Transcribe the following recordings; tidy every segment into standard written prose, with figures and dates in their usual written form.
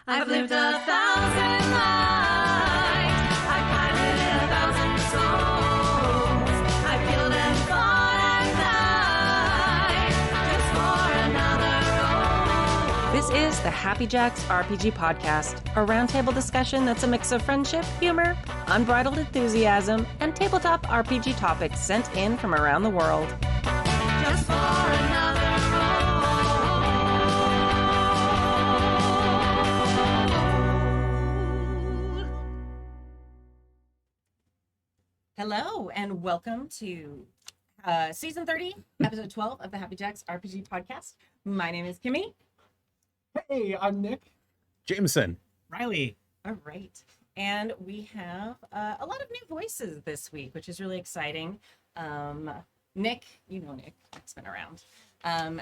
I've lived 1,000 lives. I've piloted 1,000 souls. I've killed and fought and died just for another role. This is the Happy Jacks RPG Podcast, a roundtable discussion that's a mix of friendship, humor, unbridled enthusiasm, and tabletop RPG topics sent in from around the world. Just for another role. Hello, and welcome to Season 30, Episode 12 of the Happy Jacks RPG Podcast. My name is Kimmy. Hey, I'm Nick. Jameson. Riley. All right. And we have a lot of new voices this week, which is really exciting. Nick, you know Nick. Nick's been around.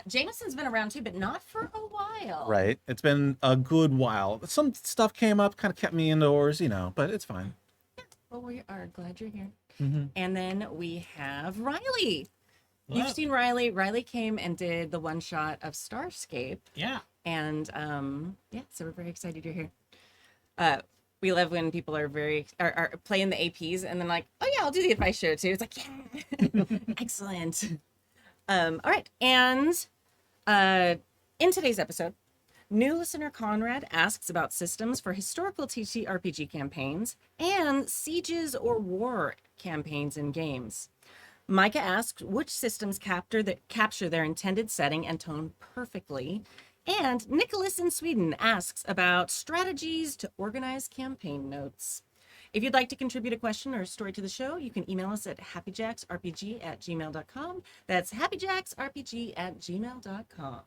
Jameson's been around too, but not for a while. Right. It's been a good while. Some stuff came up, kind of kept me indoors, but it's fine. Well, we are glad you're here. Mm-hmm. And then we have Riley. Hello. You've seen Riley. Riley came and did the one shot of Starscape. Yeah. And so we're very excited you're here. We love when people are are playing the APs and then like, oh yeah, I'll do the advice show too. It's like, yeah, excellent. All right, and in today's episode, new listener Conrad asks about systems for historical TTRPG campaigns and sieges or war campaigns in games. Micah asks which systems capture their intended setting and tone perfectly. And Nicholas in Sweden asks about strategies to organize campaign notes. If you'd like to contribute a question or a story to the show, you can email us at happyjacksrpg@gmail.com. That's happyjacksrpg@gmail.com.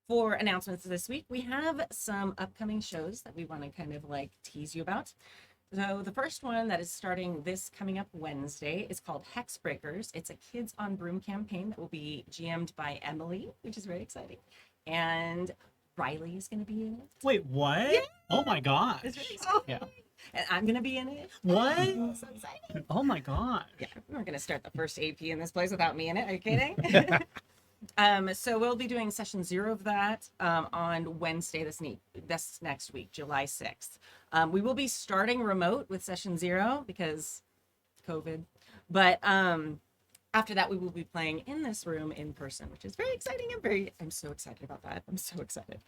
For announcements this week, we have some upcoming shows that we want to kind of like tease you about. So the first one that is starting this coming up Wednesday is called Hexbreakers. It's a Kids on Broom campaign that will be GM'd by Emily, which is very exciting. And Riley is going to be in it. Wait, what? Yeah. Oh my gosh. It's really exciting. Yeah. And I'm going to be in it. What? So exciting. Oh my gosh. Yeah, we're going to start the first AP in this place without me in it. Are you kidding? So we'll be doing session 0 of that on Wednesday this next week, July 6th. We will be starting remote with session 0 because COVID. But after that, we will be playing in this room in person, which is very exciting. I'm so excited about that. I'm so excited.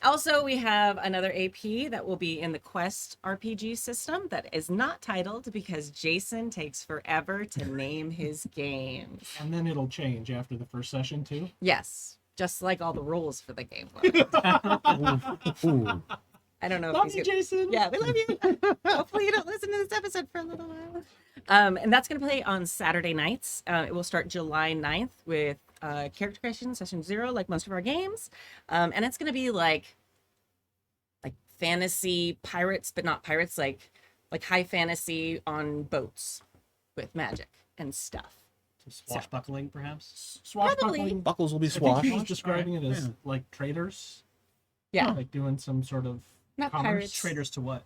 Also, we have another AP that will be in the Quest RPG system that is not titled because Jason takes forever to name his games. And then it'll change after the first session too. Yes, just like all the rules for the game. Ooh. I don't know Love if you, he's Jason. Yeah, we love you. Hopefully you don't listen to this episode for a little while. And that's going to play on Saturday nights. It will start July 9th with character creation session 0, like most of our games. And it's going to be like fantasy pirates, but not pirates, like high fantasy on boats with magic and stuff. Swashbuckling, perhaps? Swashbuckling. Buckles will be I think swashed. he was describing it as Yeah. like traders. Yeah, Like doing some sort of not commerce. pirates. Traders to what?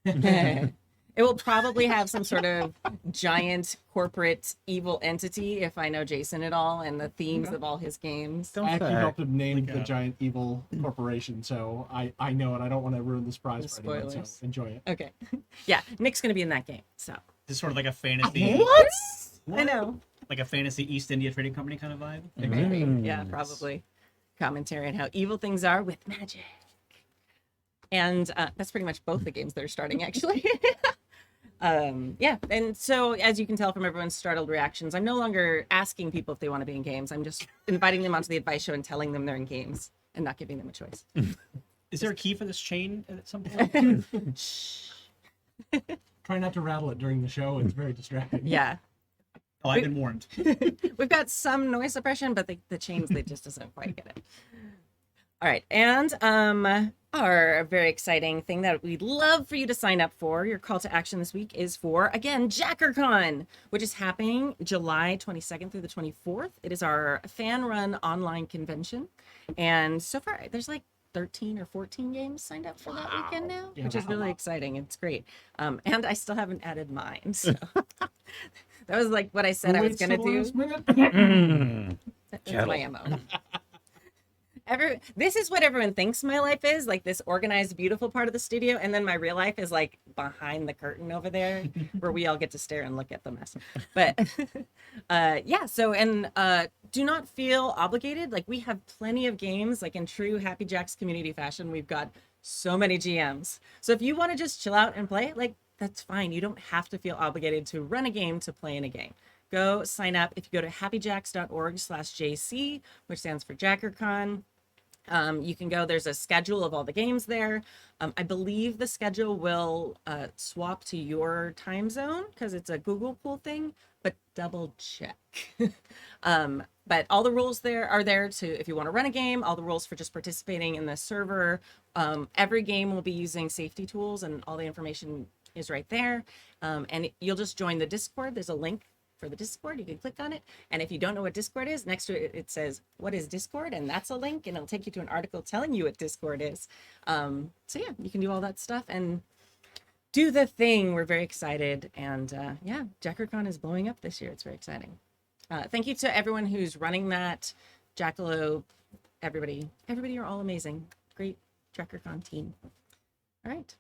It will probably have some sort of giant corporate evil entity, if I know Jason at all, and the themes of all his games. Don't I actually say. helped him name Like the a- giant evil corporation, so I know it. I don't want to ruin the surprise The for anyone, spoilers. so enjoy it. Okay. Yeah, Nick's going to be in that game, so. This is sort of like a fantasy, What? I know. like a fantasy East India Trading Company kind of vibe. Maybe. Yeah, Mm. probably. Commentary on how evil things are with magic. And that's pretty much both the games that are starting, actually. Yeah, and so as you can tell from everyone's startled reactions, I'm no longer asking people if they want to be in games. I'm just inviting them onto the advice show and telling them they're in games and not giving them a choice. Is there a key for this chain at some point? Try not to rattle it during the show. It's very distracting. Yeah. Oh, I've been warned. We've got some noise suppression, but the chains, they just doesn't quite get it. All right, and our very exciting thing that we'd love for you to sign up for, your call to action this week is for, again, Jackercon, which is happening July 22nd through the 24th. It is our fan-run online convention, and so far there's like 13 or 14 games signed up for that weekend now, Yeah, which is wow. really exciting. It's great. And I still haven't added mine, so that was like what I said I was Waits going to till the do. last minute. That's my MO. This is what everyone thinks my life is, like this organized, beautiful part of the studio, and then my real life is like behind the curtain over there, where we all get to stare and look at the mess. But yeah. So do not feel obligated. Like we have plenty of games. Like in true Happy Jacks community fashion, we've got so many GMs. So if you want to just chill out and play, like that's fine. You don't have to feel obligated to run a game to play in a game. Go sign up. If you go to happyjacks.org/JC, which stands for Jackercon, you can go. There's a schedule of all the games there. I believe the schedule will swap to your time zone because it's a Google Pool thing, but double check. But all the rules there are there to, if you want to run a game, all the rules for just participating in the server. Every game will be using safety tools, and all the information is right there. And you'll just join the Discord. There's a link for the Discord. You can click on it, and if you don't know what Discord is, next to it says what is Discord, and that's a link, and it'll take you to an article telling you what Discord is. So yeah, you can do all that stuff and do the thing. We're very excited, and yeah, Jackercon is blowing up this year. It's very exciting. Thank you to everyone who's running that. Jackalope, everybody are all amazing. Great Jackercon team. All right.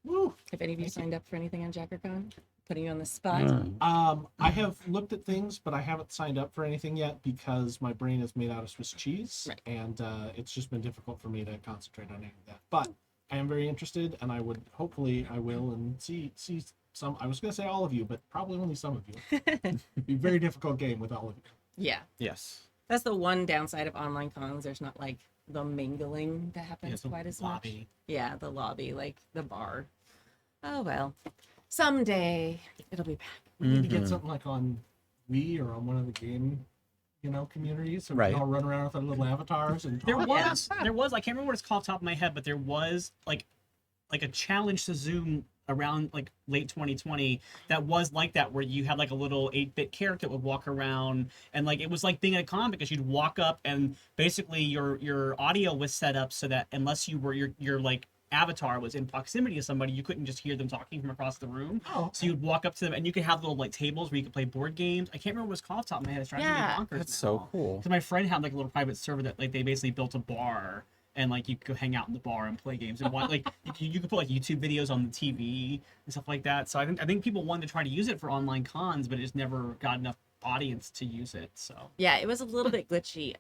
Woo. If any of you signed up for anything on Jackercon, putting you on the spot. I have looked at things, but I haven't signed up for anything yet because my brain is made out of Swiss cheese, Right. and it's just been difficult for me to concentrate on any of that. But I am very interested, and I would hopefully I will and see some. I was going to say all of you, but probably only some of you. It'd be a very difficult game with all of you. Yeah. Yes. That's the one downside of online cons. There's not like the mingling that happens the quite as lobby. much. Yeah, the lobby, like the bar. Oh well. Someday it'll be back. We need to get something like on Wii or on one of the game, communities, so we Right. can all run around with our little avatars and There talk. was, I can't remember what it's called off the top of my head, but there was like a challenge to Zoom around like late 2020 that was like that, where you had like a little 8-bit character that would walk around, and like it was like being at a con because you'd walk up and basically your audio was set up so that unless you were your like avatar was in proximity to somebody, you couldn't just hear them talking from across the room. Oh, So you'd walk up to them, and you could have little like tables where you could play board games. I can't remember what it's called off the top of my head. It's driving Yeah. me bonkers. That's so cool. Because my friend had like a little private server that like they basically built a bar, and like you could go hang out in the bar and play games and watch, like you could put like YouTube videos on the TV and stuff like that. So I think people wanted to try to use it for online cons, but it just never got enough audience to use it. So Yeah, it was a little bit glitchy.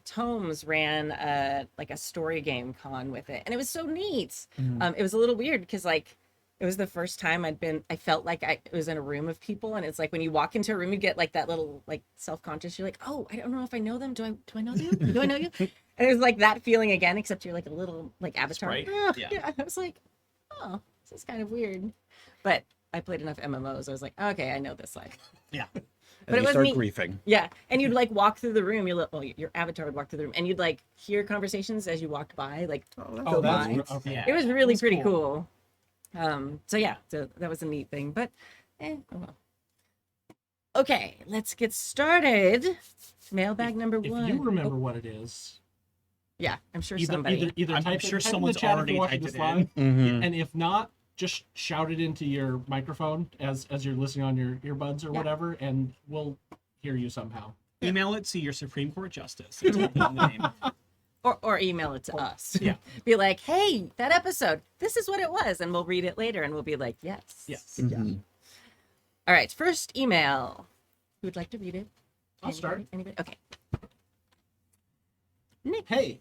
Tomes ran like a story game con with it, and it was so neat. It was a little weird because like it was the first time I felt like I was in a room of people, and it's like when you walk into a room, you get like that little like self-conscious. You're like, oh, I don't know if I know them. Do I know you? Do I know you? And it was like that feeling again, except you're like a little like avatar. Sprite. Yeah. Yeah, I was like, oh, this is kind of weird. But I played enough MMOs. I was like, okay, I know this life. yeah. But And it you was start neat. griefing. Yeah, and you'd like walk through the room. Your avatar would walk through the room, and you'd like hear conversations as you walked by. Like Oh, that's by. okay. Yeah. It was really That's pretty cool. cool. So yeah, so that was a neat thing. But oh well. Okay, let's get started. Mailbag number If one. you remember Oh, what it is, yeah, I'm sure either somebody. I'm type sure it, type in someone's the chat if already you're watching typed this it in. live, Mm-hmm. and if not, just shout it into your microphone as you're listening on your earbuds or Yeah. whatever, and we'll hear you somehow. Email it to your Supreme Court Justice. It's in the name. Or email it to us. Yeah. Be like, hey, that episode, this is what it was, and we'll read it later, and we'll be like, yes. Yes. Mm-hmm. All right, first email. Who would like to read it? I'll start. Anybody? Okay. Hey,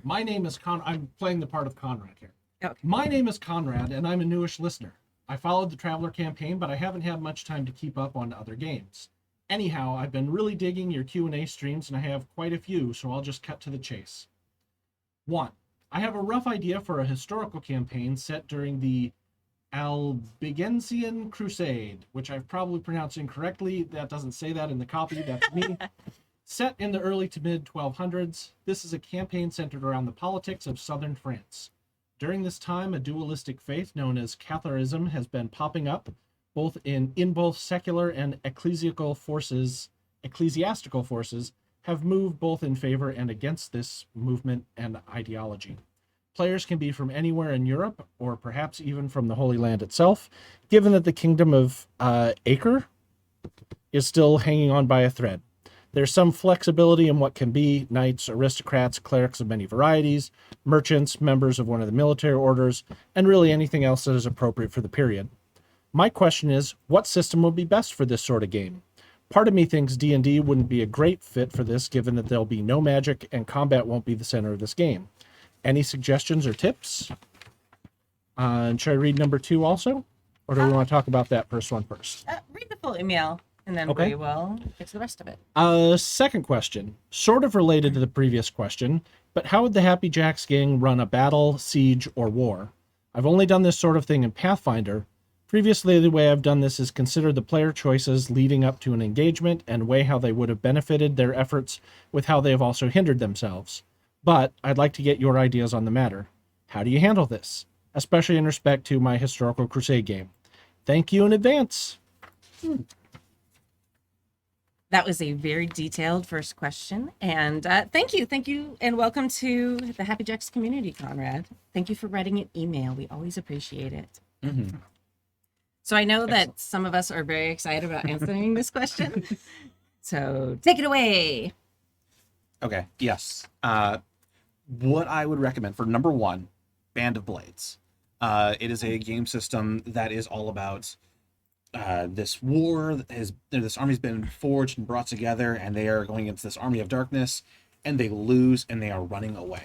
my name is I'm playing the part of Conrad here. Okay. My name is Conrad, and I'm a newish listener. I followed the Traveler campaign, but I haven't had much time to keep up on other games. Anyhow, I've been really digging your Q&A streams, and I have quite a few, so I'll just cut to the chase. 1. I have a rough idea for a historical campaign set during the Albigensian Crusade, which I've probably pronounced incorrectly. That doesn't say that in the copy. That's me. Set in the early to mid 1200s, this is a campaign centered around the politics of southern France. During this time, a dualistic faith known as Catholicism has been popping up, both in both secular and ecclesiastical forces have moved both in favor and against this movement and ideology. Players can be from anywhere in Europe, or perhaps even from the Holy Land itself, given that the kingdom of Acre is still hanging on by a thread. There's some flexibility in what can be knights, aristocrats, clerics of many varieties, merchants, members of one of the military orders, and really anything else that is appropriate for the period. My question is, what system will be best for this sort of game? Part of me thinks D&D wouldn't be a great fit for this, given that there'll be no magic and combat won't be the center of this game. Any suggestions or tips? And should I read number 2 also? Or do we want to talk about that first one first? Read the full email, and then Okay. we will get to the rest of it. Second question, sort of related to the previous question, but how would the Happy Jacks gang run a battle, siege, or war? I've only done this sort of thing in Pathfinder. Previously, the way I've done this is consider the player choices leading up to an engagement and weigh how they would have benefited their efforts with how they have also hindered themselves. But I'd like to get your ideas on the matter. How do you handle this? Especially in respect to my Historical Crusade game. Thank you in advance. That was a very detailed first question. And thank you, and welcome to the Happy Jacks community, Conrad. Thank you for writing an email. We always appreciate it. Mm-hmm. So I know that some of us are very excited about answering this question. So take it away. Okay, yes. What I would recommend for number 1, Band of Blades. It is a game system that is all about this war. This army's been forged and brought together, and they are going into this army of darkness, and they lose, and they are running away.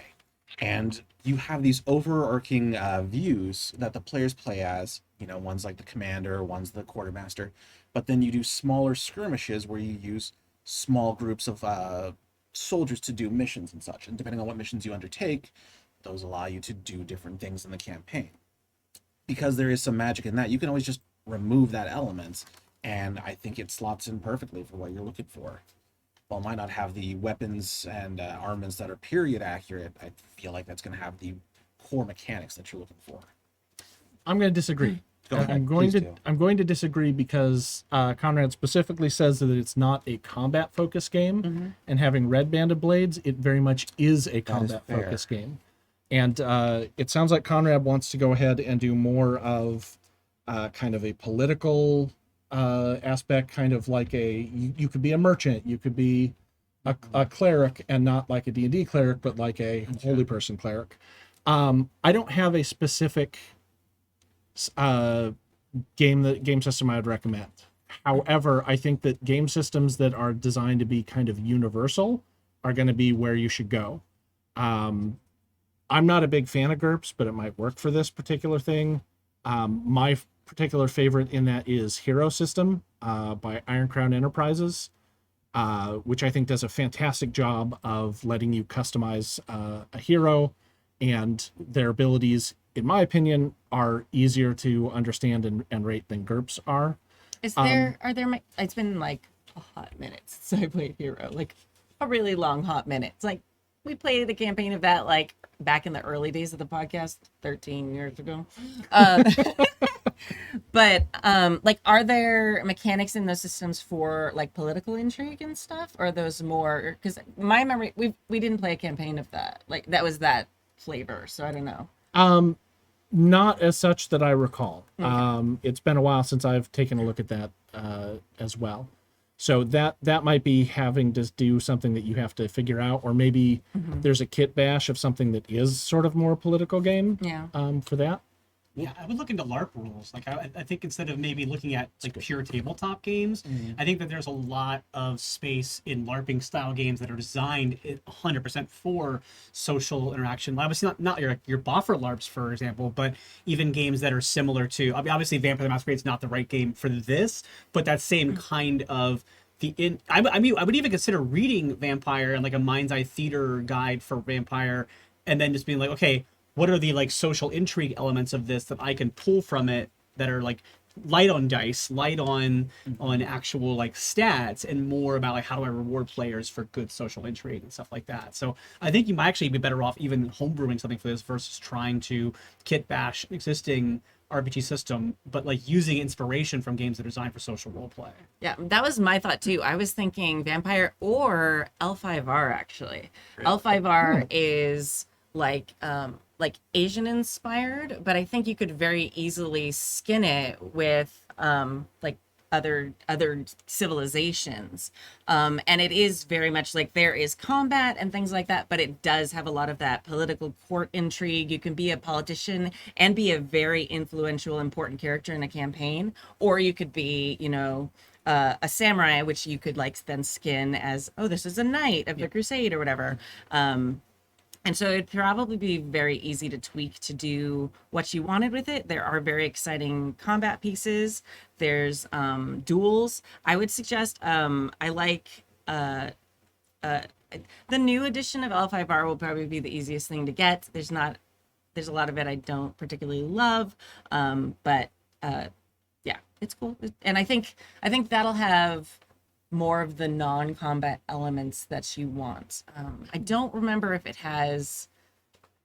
And you have these overarching views that the players play as. You know, one's like the commander, one's the quartermaster. But then you do smaller skirmishes where you use small groups of soldiers to do missions and such. And depending on what missions you undertake, those allow you to do different things in the campaign. Because there is some magic in that, you can always just remove that element, and I think it slots in perfectly for what you're looking for. While it might not have the weapons and armaments that are period accurate, I feel like that's going to have the core mechanics that you're looking for. I'm going to disagree. Go ahead, I'm going please to do. I'm going to disagree because Conrad specifically says that it's not a combat focused game, and having read Band of Blades, it very much is a combat fair. focused game. And it sounds like Conrad wants to go ahead and do more of kind of a political aspect, kind of like you could be a merchant, you could be a cleric, and not like a D&D cleric, but like a holy person cleric. I don't have a specific game system I would recommend. However, I think that game systems that are designed to be kind of universal are going to be where you should go. I'm not a big fan of Gerps, but it might work for this particular thing. My particular favorite in that is Hero System by Iron Crown Enterprises, which I think does a fantastic job of letting you customize a hero, and their abilities, in my opinion, are easier to understand and rate than Gerps are. It's been like a hot minute since I played Hero, like a really long hot minute. It's like we played a campaign of that like back in the early days of the podcast 13 years ago. But like, are there mechanics in those systems for like political intrigue and stuff, or are those more, because my memory, we didn't play a campaign of that, like that was that flavor, so I don't know. Not as such that I recall. Okay. It's been a while since I've taken a look at that as well. So that might be having to do something that you have to figure out, or maybe there's a kit bash of something that is sort of more political game Yeah. for that. Yeah, I would look into LARP rules. Like, I think instead of maybe looking at like pure tabletop games, I think that there's a lot of space in LARPing style games that are designed 100% for social interaction. Obviously, not your boffer LARPs, for example, but even games that are similar to. I mean, obviously, Vampire the Masquerade is not the right game for this, but that same kind of. I mean, I would even consider reading Vampire and like a mind's eye theater guide for Vampire, and then just being like, okay, what are the like social intrigue elements of this that I can pull from it that are like light on dice, light on actual like stats, and more about like how do I reward players for good social intrigue and stuff like that. So I think you might actually be better off even homebrewing something for this versus trying to kit bash an existing RPG system, but like using inspiration from games that are designed for social role play. Yeah, that was my thought too. I was thinking Vampire or L5R actually. L5R is like Asian inspired, but I think you could very easily skin it with like other civilizations, and it is very much like there is combat and things like that, but it does have a lot of that political court intrigue. You can be a politician and be a very influential, important character in a campaign, or you could be, a samurai, which you could like then skin as, oh, this is a knight of the crusade or whatever. And so it'd probably be very easy to tweak to do what you wanted with it. There are very exciting combat pieces. There's duels. I would suggest, I like the new edition of L5R will probably be the easiest thing to get. There's a lot of it I don't particularly love, but yeah, it's cool. And I think that'll have more of the non-combat elements that you want. I don't remember if it has.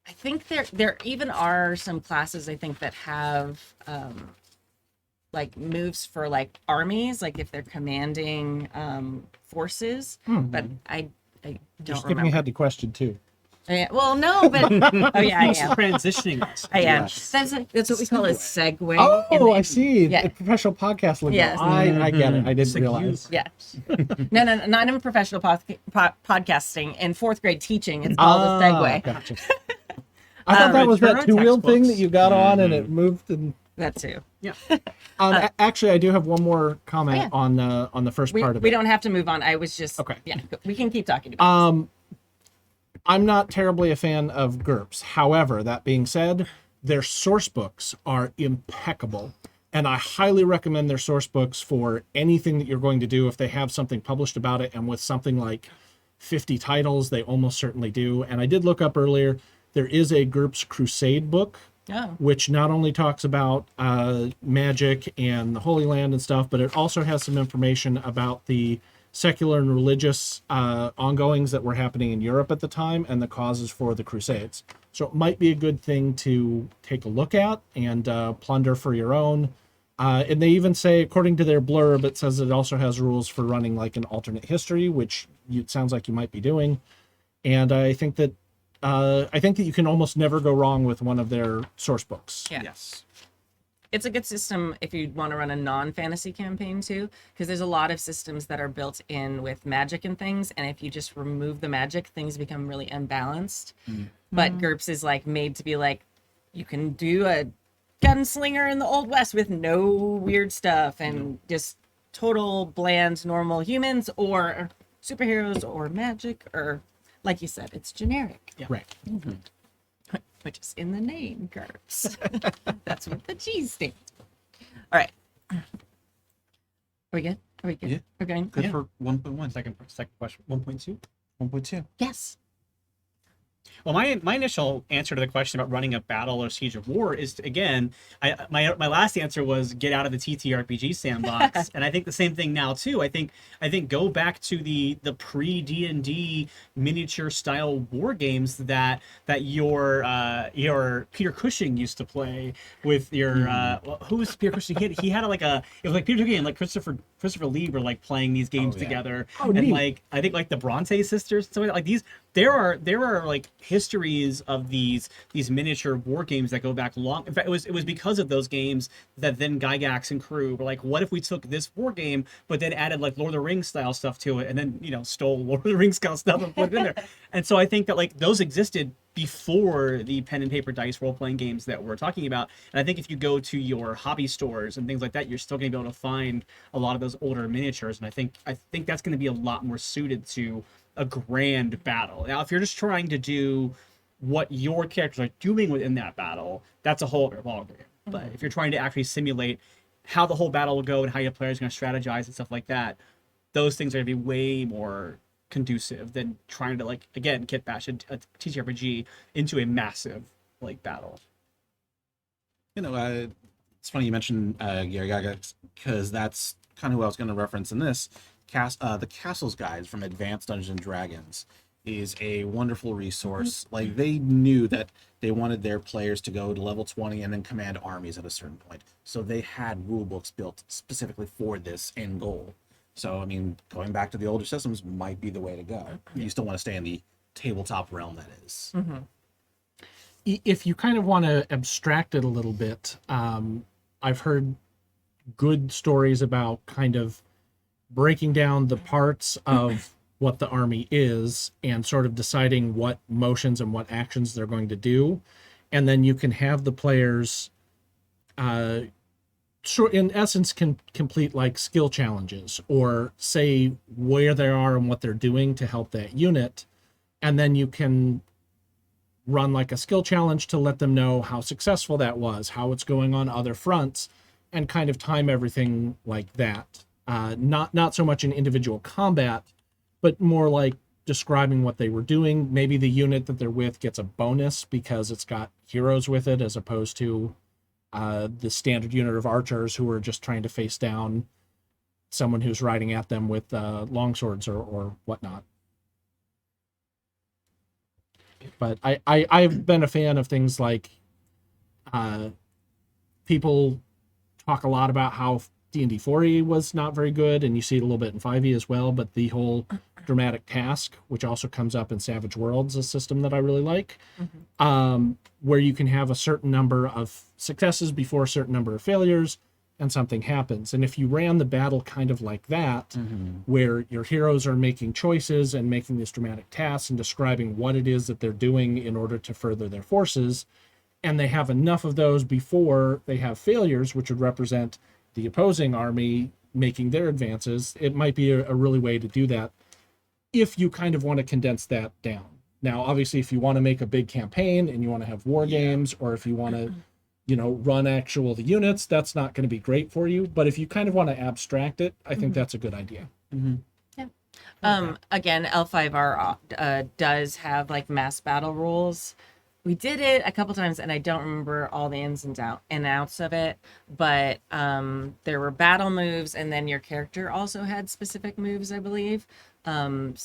I think there even are some classes I think that have like moves for like armies, like if they're commanding forces. But I don't You're skipping remember. ahead to question 2. Yeah, well, no, but oh yeah, I am. Transitioning us. I am. Yes. That's what we call a segue. Oh, I see. Yeah. The professional podcast lingo. Yes. I get it. I didn't realize. Yeah. No, not in professional podcasting. In 4th grade teaching, it's called a segue. Gotcha. I thought that was that Turner 2-wheeled thing that textbooks. you got on and it moved. And That too. Yeah. actually, I do have one more comment yeah. on the first part of We it. don't have to move on. I was just Okay. Yeah, we can keep talking about this. I'm not terribly a fan of Gerps. However, that being said, their source books are impeccable. And I highly recommend their source books for anything that you're going to do. If they have something published about it, and with something like 50 titles, they almost certainly do. And I did look up earlier, there is a Gerps Crusade book, Oh. which not only talks about magic and the Holy Land and stuff, but it also has some information about the secular and religious ongoings that were happening in Europe at the time and the causes for the Crusades. So it might be a good thing to take a look at and plunder for your own. And they even say, according to their blurb, it says it also has rules for running like an alternate history, which it sounds like you might be doing. And I think that you can almost never go wrong with one of their source books. Yeah. Yes. It's a good system if you want to run a non-fantasy campaign too, because there's a lot of systems that are built in with magic and things, and if you just remove the magic, things become really unbalanced. But GURPS is like made to be like, you can do a gunslinger in the Old West with no weird stuff and just total bland normal humans or superheroes or magic, or like you said, it's generic. Right. Which is in the name, GURPS. That's what the G stands for. All right. Are we good? Are we good? Yeah. We're going? Good Yeah. for 1.1. Second question. 1.2. 1.2. Yes. Well, my initial answer to the question about running a battle or siege of war is, again, my last answer was get out of the TTRPG sandbox, and I think the same thing now too. I think go back to the pre D&D miniature style war games that your Peter Cushing used to play with your who was Peter Cushing? He had it was like Peter Cushing and like Christopher Lee were like playing these games yeah. together, Oh, and neat. like I think like the Bronte sisters, something like these. There are like histories of these miniature war games that go back long. In fact, it was because of those games that then Gygax and crew were like, what if we took this war game but then added like Lord of the Rings style stuff to it, and then stole Lord of the Rings style stuff and put it in there. And so I think that like those existed before the pen and paper dice role playing games that we're talking about. And I think if you go to your hobby stores and things like that, you're still going to be able to find a lot of those older miniatures. And I think that's going to be a lot more suited to a grand battle. Now, if you're just trying to do what your characters are doing within that battle, that's a whole other ballgame. But if you're trying to actually simulate how the whole battle will go and how your players are going to strategize and stuff like that, those things are going to be way more conducive than trying to like again kit bash a TTRPG into a massive like battle. It's funny you mentioned Gary Gygax, because that's kind of who I was going to reference in this. The Castles Guides from Advanced Dungeons and Dragons is a wonderful resource. Like, they knew that they wanted their players to go to level 20 and then command armies at a certain point. So they had rule books built specifically for this end goal. So, I mean, going back to the older systems might be the way to go. You still want to stay in the tabletop realm, that is. If you kind of want to abstract it a little bit, I've heard good stories about kind of breaking down the parts of what the army is and sort of deciding what motions and what actions they're going to do. And then you can have the players, in essence, can complete like skill challenges or say where they are and what they're doing to help that unit. And then you can run like a skill challenge to let them know how successful that was, how it's going on other fronts, and kind of time everything like that. Not so much in individual combat, but more like describing what they were doing. Maybe the unit that they're with gets a bonus because it's got heroes with it, as opposed to the standard unit of archers who are just trying to face down someone who's riding at them with longswords or whatnot. But I've been a fan of things like people talk a lot about how D&D 4e was not very good, and you see it a little bit in 5e as well, but the whole dramatic task, which also comes up in Savage Worlds, a system that I really like, where you can have a certain number of successes before a certain number of failures, and something happens. And if you ran the battle kind of like that, where your heroes are making choices and making these dramatic tasks and describing what it is that they're doing in order to further their forces, and they have enough of those before they have failures, which would represent the opposing army making their advances, it might be a really way to do that if you kind of want to condense that down. Now, obviously, if you want to make a big campaign and you want to have war games, or if you want to, run actual the units, that's not going to be great for you. But if you kind of want to abstract it, I think that's a good idea. Again, L5R does have like mass battle rules. We did it a couple times, and I don't remember all the ins and outs of it, but there were battle moves, and then your character also had specific moves, I believe. Because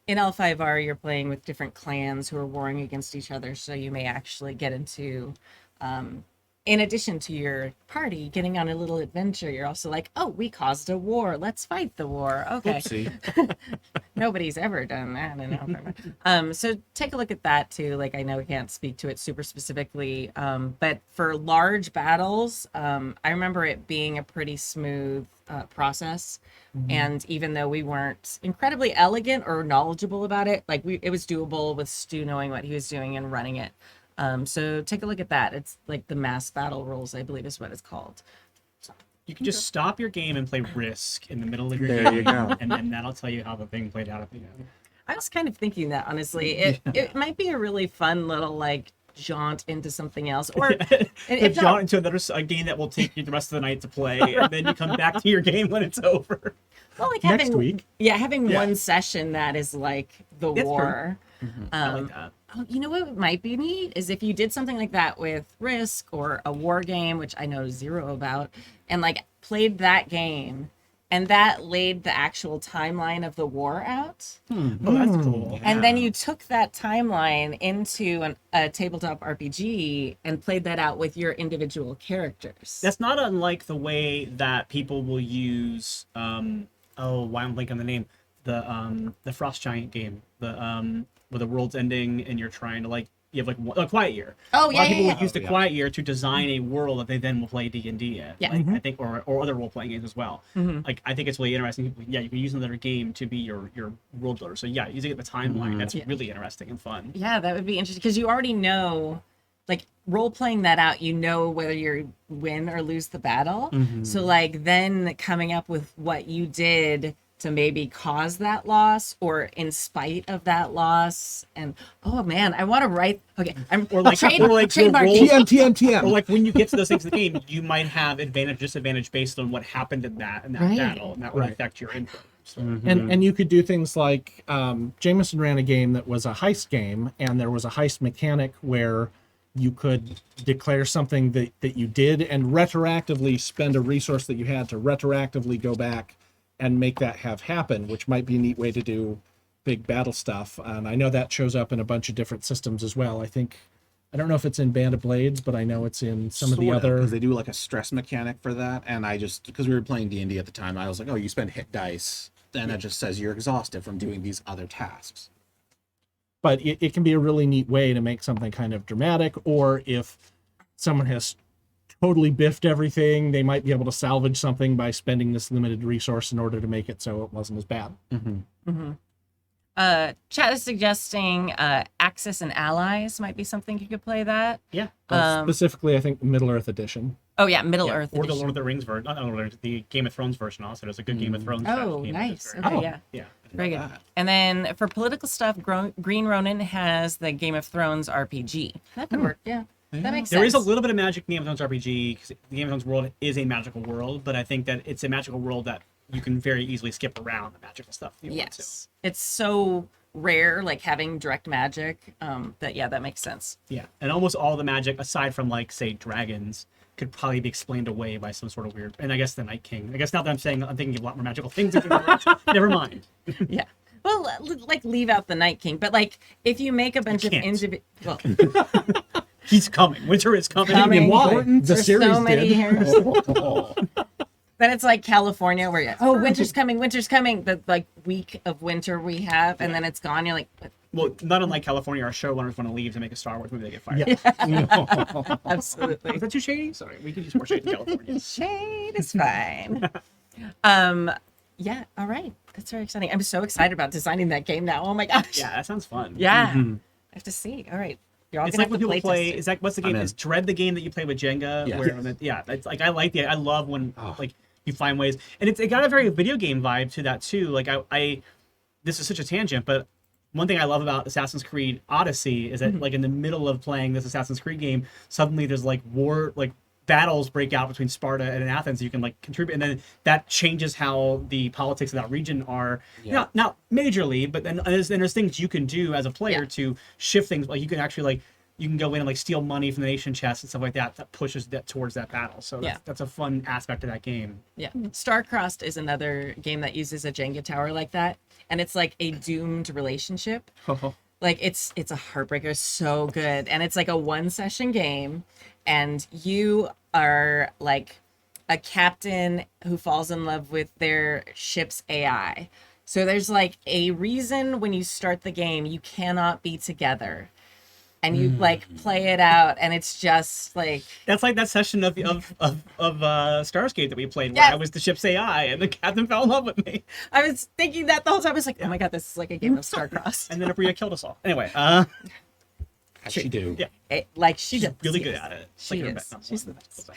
in L5R, you're playing with different clans who are warring against each other, so you may actually get into, in addition to your party getting on a little adventure, you're also like, oh, we caused a war, let's fight the war. Okay. Oopsie. Nobody's ever done that in L5R. So take a look at that too. Like, I know we can't speak to it super specifically, but for large battles, I remember it being a pretty smooth process. And even though we weren't incredibly elegant or knowledgeable about it, like it was doable with Stu knowing what he was doing and running it. So take a look at that. It's like the mass battle rules, I believe is what it's called. You can just stop your game and play Risk in the middle of your There game, you go. and then that'll tell you how the thing played out at the end. I was kind of thinking that, honestly. It might be a really fun little like jaunt into something else, or if Jaunt into a game that will take you the rest of the night to play, and then you come back to your game when it's over. well, like Next having week. having one session that is like the That's war. I like that. Oh, you know what might be neat is if you did something like that with Risk or a war game, which I know zero about, and like played that game, and that laid the actual timeline of the war out. Oh, that's cool. And then you took that timeline into a tabletop RPG and played that out with your individual characters. That's not unlike the way that people will use why I'm blanking on the name, the Frost Giant game, where the world's ending and you're trying to you have a quiet year. Oh, A lot of people would use the quiet year to design a world that they then will play D&D in. Yeah. I think, or other role playing games as well. Like, I think it's really interesting. Yeah, you can use another game to be your world builder. So yeah, using the timeline, that's really interesting and fun. Yeah, that would be interesting because you already know, like role playing that out, you know whether you win or lose the battle. So like then coming up with what you did to maybe cause that loss or in spite of that loss. And oh man, I want to write. Okay, I'm Or like trademark. TM. Or like when you get to those things in the game, you might have advantage, disadvantage based on what happened in that battle, and that would affect your input. So. And you could do things like Jameson ran a game that was a heist game, and there was a heist mechanic where you could declare something that you did and retroactively spend a resource that you had to retroactively go back and make that have happen, which might be a neat way to do big battle stuff. And I know that shows up in a bunch of different systems as well. I don't know if it's in Band of Blades, but I know it's in some of the other. Because they do like a stress mechanic for that, and because we were playing D&D at the time, I was like, oh, you spend hit dice, then that just says you're exhausted from doing these other tasks. But it can be a really neat way to make something kind of dramatic, or if someone has totally biffed everything, they might be able to salvage something by spending this limited resource in order to make it so it wasn't as bad. Chat is suggesting Axis and Allies might be something you could play that. Yeah. Specifically, I think Middle-earth edition. Oh yeah, Middle-Earth. Or the edition. Lord of the Rings version. Not Lord of the Rings, the Game of Thrones version also. There's a good Game of Thrones Oh, game. nice. That's Okay, very- yeah. Yeah. Very good. And then for political stuff, Green Ronin has the Game of Thrones RPG. That could work. Yeah, that makes There sense. is a little bit of magic in Game of Thrones RPG because the Game of Thrones world is a magical world, but I think that it's a magical world that you can very easily skip around the magical stuff if you want to. Yes, it's so rare, like having direct magic. That makes sense. Yeah, and almost all the magic, aside from like say dragons, could probably be explained away by some sort of weird. And I guess the Night King. I guess now that I'm saying, I'm thinking of a lot more magical things. Never mind. Yeah. Well, like leave out the Night King, but like if you make a bunch of can't. individual, He's coming. Winter is coming. Coming. Why? Important. The There's series so many did. heroes. Then it's like California, where winter's coming. The like week of winter we have, and then it's gone. You're like, what? Well, not unlike California, our showrunners want to leave to make a Star Wars movie, they get fired. Yeah. Absolutely. Is that too shady? Sorry, we could use more shade in California. Shade is fine. Yeah. All right. That's very exciting. I'm so excited about designing that game now. Oh my gosh. Yeah, that sounds fun. Yeah. I have to see. All right. You're all It's gonna like have when to people play play. test it. Is that what's the game? I'm in. Is Dread the game that you play with Jenga? Yes. Where, yeah, it's like I like the. I love when like you find ways, and it got a very video game vibe to that too. Like I this is such a tangent, but one thing I love about Assassin's Creed Odyssey is that like in the middle of playing this Assassin's Creed game, suddenly there's like battles break out between Sparta and Athens. You can like contribute, and then that changes how the politics of that region are. Not majorly, but then there's things you can do as a player to shift things. Like you can actually like you can go in and like steal money from the nation chest and stuff like that. That pushes that towards that battle. So that's a fun aspect of that game. Yeah. Starcross is another game that uses a Jenga tower like that, and it's like a doomed relationship. Like it's a heartbreaker. It's so good, and it's like a one session game, and you are like a captain who falls in love with their ship's AI. So there's like a reason when you start the game you cannot be together, and you like play it out, and it's just like That's like that session of Starscape that we played where Yes. I was the ship's AI and the captain fell in love with me, I was thinking that the whole time. I was like, oh my god, this is like a game of Starcross. and then Abria killed us all. Anyway, As she do. yeah, Like she she's does. really yes. good at it. She Like her is. no, She's the no, best.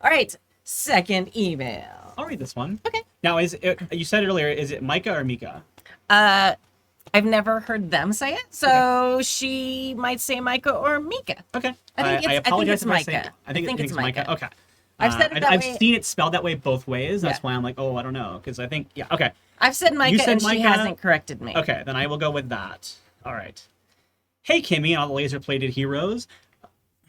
All right, second email. I'll read this one. Okay. Now, is it, you said earlier, is it Micah or Mika? I've never heard them say it, so she might say Micah or Mika. Okay. I think apologize it's if I say- Micah. I think it's Micah. Okay. I've said it that I've way. seen it spelled that way both ways. That's Yeah. why I'm like, oh, I don't know, because I think okay. I've said Micah, said and she Micah? hasn't corrected me. Okay, then I will go with that. All right. Hey, Kimmy, and all the laser-plated heroes.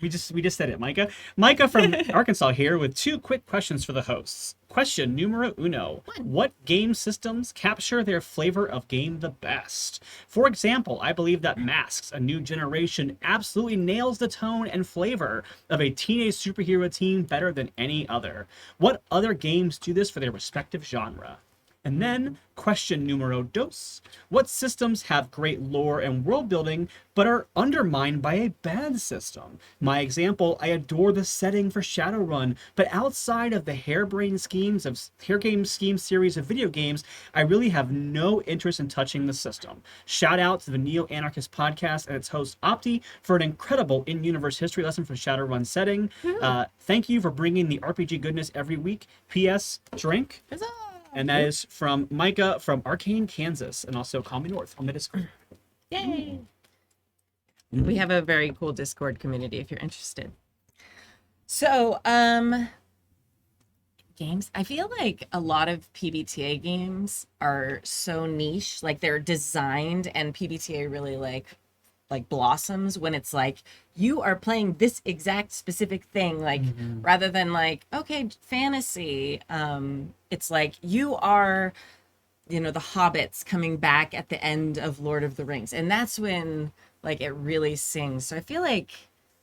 We just said it, Micah. Micah from Arkansas here with two quick questions for the hosts. Question numero uno. What game systems capture their flavor of game the best? For example, I believe that Masks, a new generation, absolutely nails the tone and flavor of a teenage superhero team better than any other. What other games do this for their respective genre? And then, question numero dos. What systems have great lore and world building, but are undermined by a bad system? My example, I adore the setting for Shadowrun, but outside of the harebrained scheme series of video games, I really have no interest in touching the system. Shout out to the Neo-Anarchist podcast and its host Opti for an incredible in-universe history lesson for Shadowrun setting. Thank you for bringing the RPG goodness every week. P.S. Drink. Huzzah! And that is from Micah from Arcane, Kansas, and also Call Me North on the Discord. Yay! We have a very cool Discord community if you're interested. So, games. I feel like a lot of PBTA games are so niche, like they're designed, and PBTA really like blossoms when it's like you are playing this exact specific thing, like rather than like, okay, fantasy. It's like you are, the hobbits coming back at the end of Lord of the Rings, and that's when like it really sings. So I feel like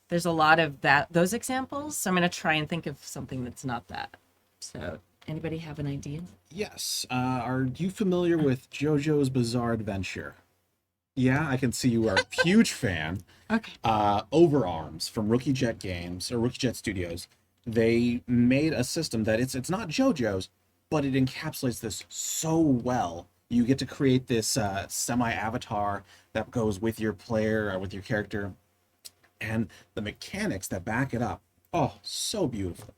there's a lot of those examples. So I'm gonna try and think of something that's not that. So anybody have an idea? Yes. Are you familiar with JoJo's Bizarre Adventure? Yeah, I can see you are a huge fan. Okay. Overarms from Rookie Jet Games or Rookie Jet Studios they made a system that it's not JoJo's, but it encapsulates this so well. You get to create this semi-avatar that goes with your player or with your character, and the mechanics that back it up. Oh, so beautiful.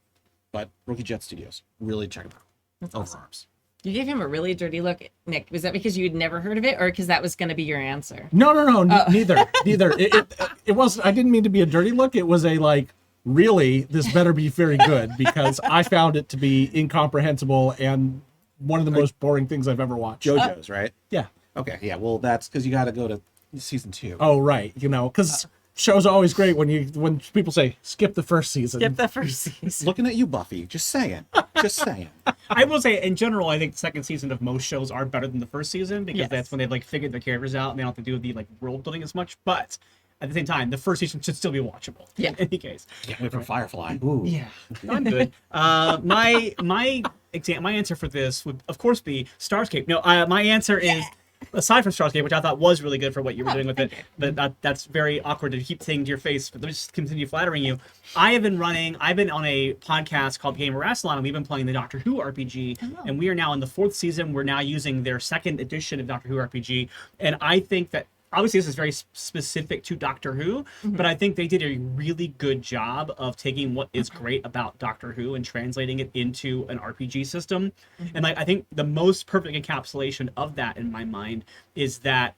But Rookie Jet Studios, really check it out. That's Over awesome. arms. You gave him a really dirty look, Nick. Was that because you'd never heard of it, or because that was going to be your answer? No, neither. It wasn't. I didn't mean to be a dirty look. It was a like, really, this better be very good, because I found it to be incomprehensible and one of the most boring things I've ever watched. JoJo's, right? Yeah. Okay, yeah. Well, that's because you got to go to season 2. Oh, right. Because shows are always great when people say skip the first season. Skip the first season. Looking at you, Buffy. Just saying. Just saying. I will say, in general, I think the second season of most shows are better than the first season, because Yes. that's when they've like figured their characters out and they don't have to do the like world building as much. But at the same time, the first season should still be watchable. Yeah. In any case. Can't wait for Firefly. Ooh. Yeah, I'm good. My answer for this would, of course, be Starscape. No, my answer is, aside from Starscape, which I thought was really good for what you were doing with it, but that's very awkward to keep saying to your face. But let me just continue flattering you. I've been on a podcast called Gamer Rassilon, and we've been playing the Doctor Who RPG, and we are now in the 4th season. We're now using their 2nd edition of Doctor Who RPG, and I think that obviously this is very specific to Doctor Who, but I think they did a really good job of taking what is great about Doctor Who and translating it into an RPG system. And like, I think the most perfect encapsulation of that in my mind is that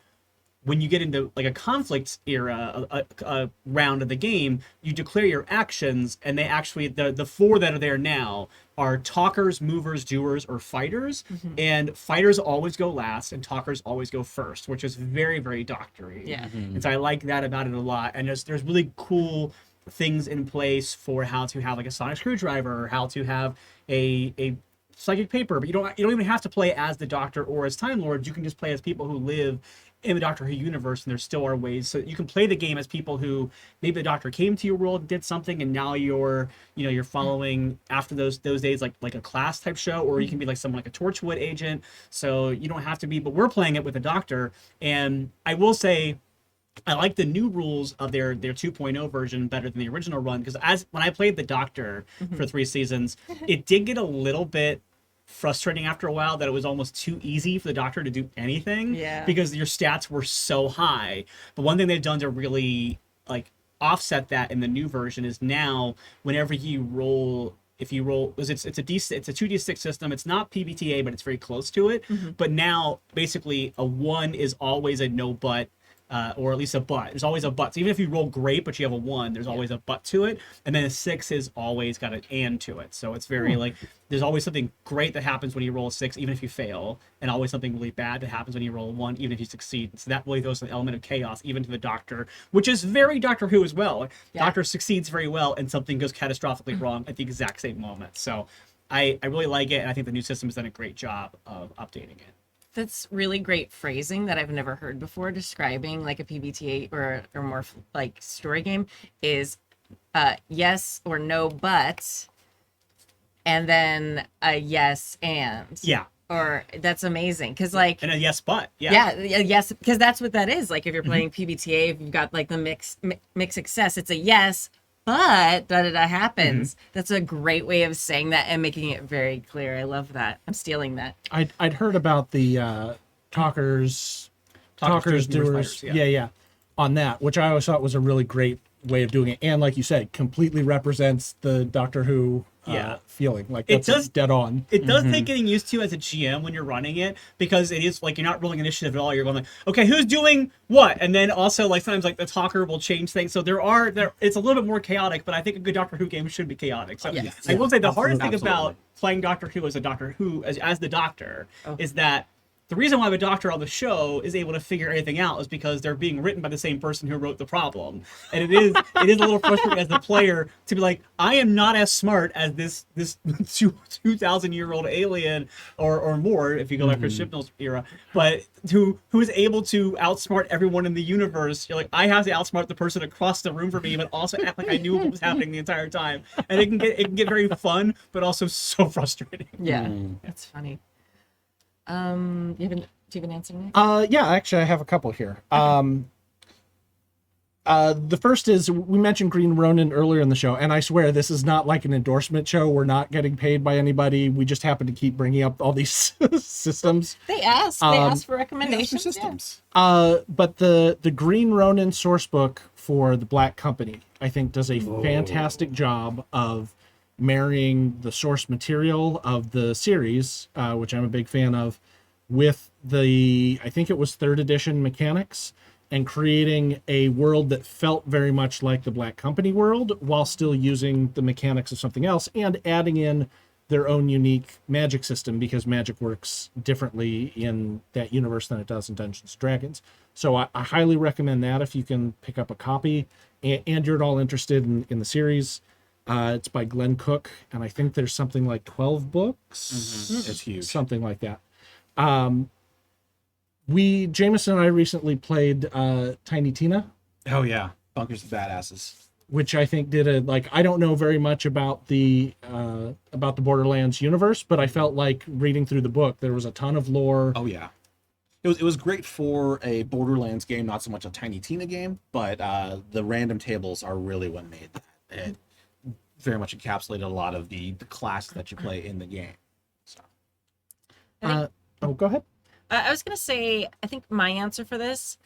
when you get into like a conflict era, a round of the game, you declare your actions, and they actually, the 4 that are there now are talkers, movers, doers, or fighters. And fighters always go last, and talkers always go first, which is very, very doctory. Yeah. And so I like that about it a lot. And there's really cool things in place for how to have like a sonic screwdriver, or how to have a psychic paper, but you don't even have to play as the Doctor or as Time Lords. You can just play as people who live in the Doctor Who universe, and there still are ways. So you can play the game as people who maybe the Doctor came to your world, did something, and now you're following after those days like a class type show, or you can be like someone like a Torchwood agent. So you don't have to be, but we're playing it with the Doctor. And I will say, I like the new rules of their 2.0 version better than the original run, because when I played the Doctor for 3 seasons, it did get a little bit frustrating after a while that it was almost too easy for the Doctor to do anything, because your stats were so high. But one thing they've done to really like offset that in the new version is now whenever you roll, if you roll, it's a 2d6 system. It's not PBTA, but it's very close to it. But now basically a 1 is always a no but, or at least a but. There's always a but. So even if you roll great, but you have a 1, there's always a but to it. And then a 6 is always got an and to it. So it's very like, there's always something great that happens when you roll a 6, even if you fail. And always something really bad that happens when you roll a 1, even if you succeed. So that really throws an element of chaos even to the Doctor, which is very Doctor Who as well. Doctor succeeds very well, and something goes catastrophically wrong at the exact same moment. So I really like it, and I think the new system has done a great job of updating it. That's really great phrasing that I've never heard before, describing like a PBTA or more like story game is yes or no but, and then a yes and. Yeah. Or that's amazing, because like, And a yes but. yes, because that's what that is. Like if you're playing PBTA, if you've got like the mix success, it's a yes, but da happens. That's a great way of saying that and making it very clear. I love that. I'm stealing that. I'd heard about the talkers, doers, yeah. on that, which I always thought was a really great way of doing it, and like you said, completely represents the Doctor Who feeling. Like It that's does- dead on. It does take getting used to as a GM when you're running it, because it is like you're not rolling initiative at all. You're going like, okay, who's doing what? And then also like sometimes like the talker will change things. So it's a little bit more chaotic, but I think a good Doctor Who game should be chaotic. So I will say the hardest thing about playing Doctor Who as a Doctor Who as the Doctor is that the reason why the Doctor on the show is able to figure anything out is because they're being written by the same person who wrote the problem. And it is a little frustrating as the player to be like, I am not as smart as this 2,000-year-old alien or more, if you go like Chris Chibnall's era, but who is able to outsmart everyone in the universe. You're like, I have to outsmart the person across the room from me, but also act like I knew what was happening the entire time. And it can get very fun, but also so frustrating. Yeah, that's funny. Do you have an answer, Nick? Yeah, actually, I have a couple here. The first is, we mentioned Green Ronin earlier in the show, and I swear this is not like an endorsement show. We're not getting paid by anybody. We just happen to keep bringing up all these systems. They asked. They asked for recommendations. systems. But the Green Ronin source book for the Black Company, I think, does a fantastic job of marrying the source material of the series, which I'm a big fan of, with I think it was 3rd edition mechanics, and creating a world that felt very much like the Black Company world while still using the mechanics of something else and adding in their own unique magic system, because magic works differently in that universe than it does in Dungeons & Dragons. So I highly recommend that if you can pick up a copy and you're at all interested in the series. It's by Glenn Cook, and I think there's something like 12 books. It's huge. Something like that. Jameson and I recently played Tiny Tina, Oh yeah, Bunkers of Badasses. which I think did I don't know very much about the Borderlands universe, but I felt like reading through the book, there was a ton of lore. Oh yeah, it was great for a Borderlands game, not so much a Tiny Tina game, but the random tables are really what made that. It very much encapsulated a lot of the classes that you play in the game. So. Go ahead. I was gonna say, I think my answer for this,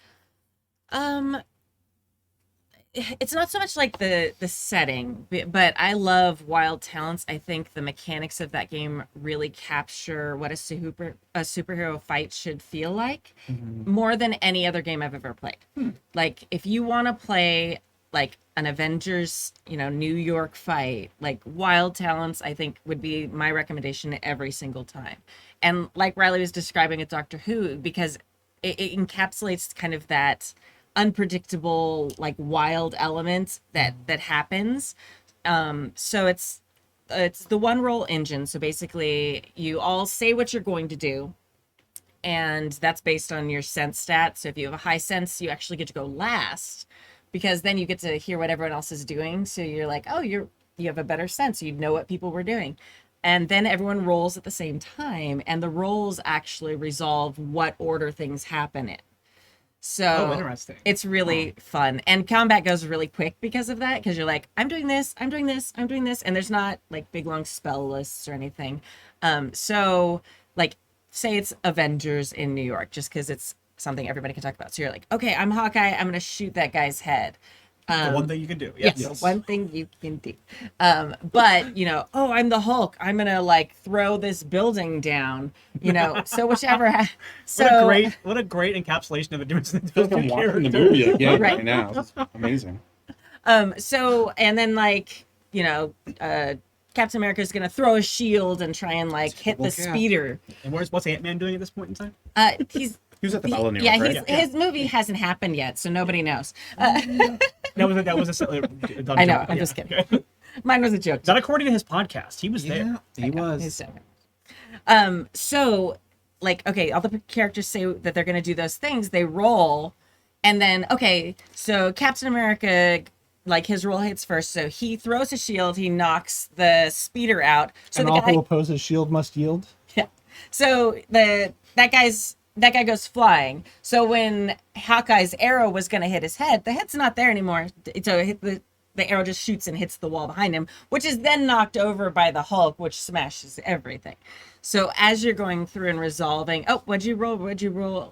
it's not so much like the setting, but I love Wild Talents. I think the mechanics of that game really capture what a superhero fight should feel like, more than any other game I've ever played. Like, if you want to play like an Avengers, New York fight, like Wild Talents, I think would be my recommendation every single time. And like Riley was describing at Doctor Who, because it encapsulates kind of that unpredictable, like wild element that happens. So it's the one roll engine. So basically you all say what you're going to do, and that's based on your sense stat. So if you have a high sense, you actually get to go last, because then you get to hear what everyone else is doing. So you're like, oh, you have a better sense. You know what people were doing. And then everyone rolls at the same time, and the rolls actually resolve what order things happen in. So interesting. It's really fun. And combat goes really quick because of that, because you're like, I'm doing this, I'm doing this, I'm doing this. And there's not like big long spell lists or anything. So like, say it's Avengers in New York, just because it's something everybody can talk about. So you're like, okay, I'm Hawkeye, I'm going to shoot that guy's head. The one thing you can do. Yes, one thing you can do. But, oh, I'm the Hulk. I'm going to like throw this building down, so whichever. What a great encapsulation of a difference. I feel like I'm watching the movie again Right. right now. It's amazing. And then like, Captain America is going to throw a shield and try and like hit the Cap. speeder. And what's Ant-Man doing at this point in time? He's He was at the Battle of New York, right? his movie hasn't happened yet, so nobody knows. That was a dumb I know, joke. I'm Yeah. just kidding. Okay. Mine was a joke. Not according to his podcast. He was there. Yeah, he was. He's so so like, okay, all the characters say that they're going to do those things, they roll, and then okay, so Captain America, like his roll hits first, so he throws a shield, he knocks the speeder out, so And the all guy who oppose his shield must yield. yeah, so that guy goes flying. So when Hawkeye's arrow was going to hit his head, the head's not there anymore, so the arrow just shoots and hits the wall behind him, which is then knocked over by the Hulk, which smashes everything. So as you're going through and resolving, oh, what'd you roll?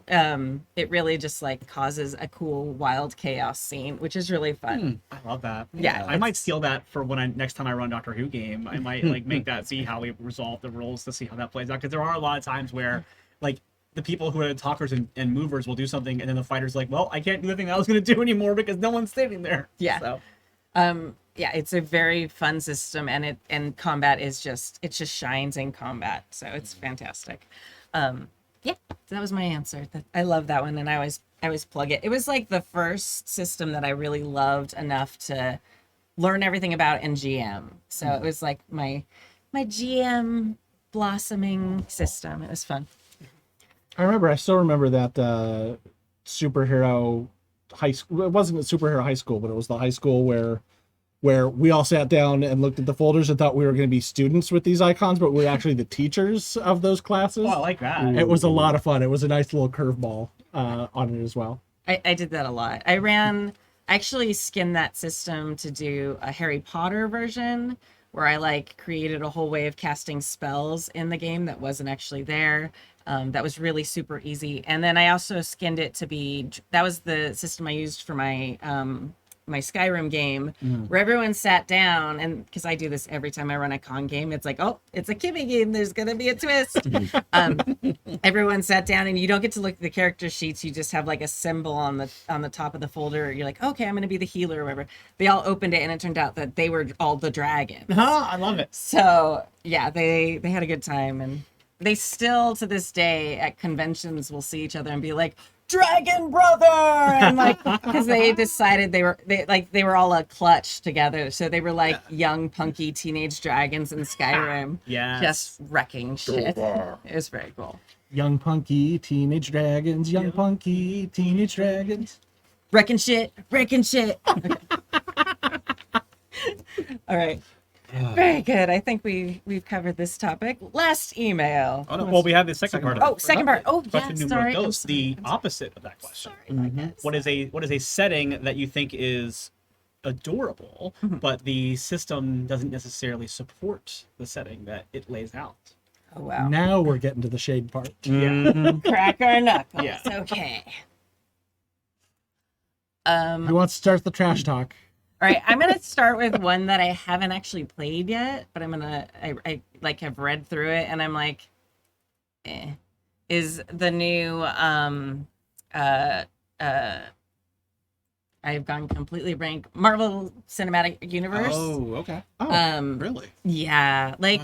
It really just like causes a cool wild chaos scene, which is really fun. I love that. Yeah, I might steal that for next time I run Doctor Who game. I might like make that see how we resolve the roles to see how that plays out, because there are a lot of times where like the people who are the talkers and movers will do something, and then the fighter's like, well, I can't do the thing I was going to do anymore because no one's standing there. Yeah. So. Yeah, it's a very fun system, and combat is just shines in combat, so it's fantastic. Yeah, that was my answer. I love that one, and I always plug it. It was like the first system that I really loved enough to learn everything about in GM. So it was like my GM blossoming system. It was fun. I still remember that superhero high school. It wasn't a superhero high school, but it was the high school where we all sat down and looked at the folders and thought we were going to be students with these icons, but we were actually the teachers of those classes. Oh, I like that. It was a lot of fun. It was a nice little curveball on it as well. I did that a lot. I ran I actually skinned that system to do a Harry Potter version where I like created a whole way of casting spells in the game that wasn't actually there. That was really super easy. And then I also skinned it to be, that was the system I used for my my Skyrim game, where everyone sat down, and because I do this every time I run a con game, it's like, oh, it's a Kimmy game, there's gonna be a twist. Everyone sat down, and you don't get to look at the character sheets, you just have like a symbol on the top of the folder. You're like, okay, I'm gonna be the healer or whatever. They all opened it, and it turned out that they were all the dragons. I love it. So yeah, they had a good time, and they still to this day at conventions will see each other and be like, Dragon Brother, and like, because they decided they were all a clutch together, so they were like young punky teenage dragons in Skyrim, just wrecking shit. It was very cool. Young punky teenage dragons, young punky teenage dragons, Wrecking shit. Okay. All right. Very good. I think we've covered this topic. Last email. Oh, no. Well, we have the second part. Oh, second part. Oh, yeah. Question numero Sorry. dos, the opposite of that question. Sorry about that. What is a setting that you think is adorable, but the system doesn't necessarily support the setting that it lays out? Oh wow. Now we're getting to the shade part. Yeah. Crack our knuckles. Yeah. Okay. Who wants to start the trash talk? All right, I'm gonna start with one that I haven't actually played yet, but I like have read through it, and I'm like, is the new I've gone completely blank. Marvel Cinematic Universe. Oh, okay. Oh, really? Yeah, like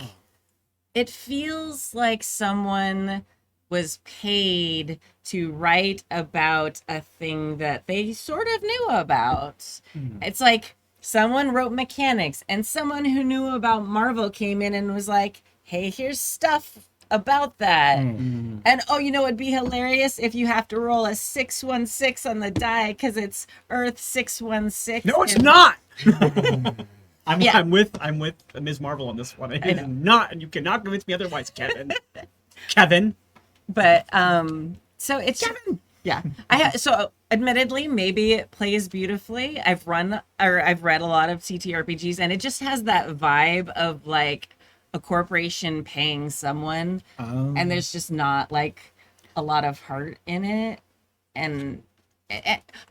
it feels like someone was paid to write about a thing that they sort of knew about. It's like someone wrote mechanics and someone who knew about Marvel came in and was like, hey, here's stuff about that. And oh, you know, it'd be hilarious if you have to roll a 616 on the die because it's Earth 616. No, it's not. I'm with Ms. Marvel on this one. It is not, and you cannot convince me otherwise, Kevin. Kevin. But so it's yeah. So admittedly, maybe it plays beautifully. I've read a lot of TTRPGs, and it just has that vibe of like a corporation paying someone, and there's just not like a lot of heart in it. And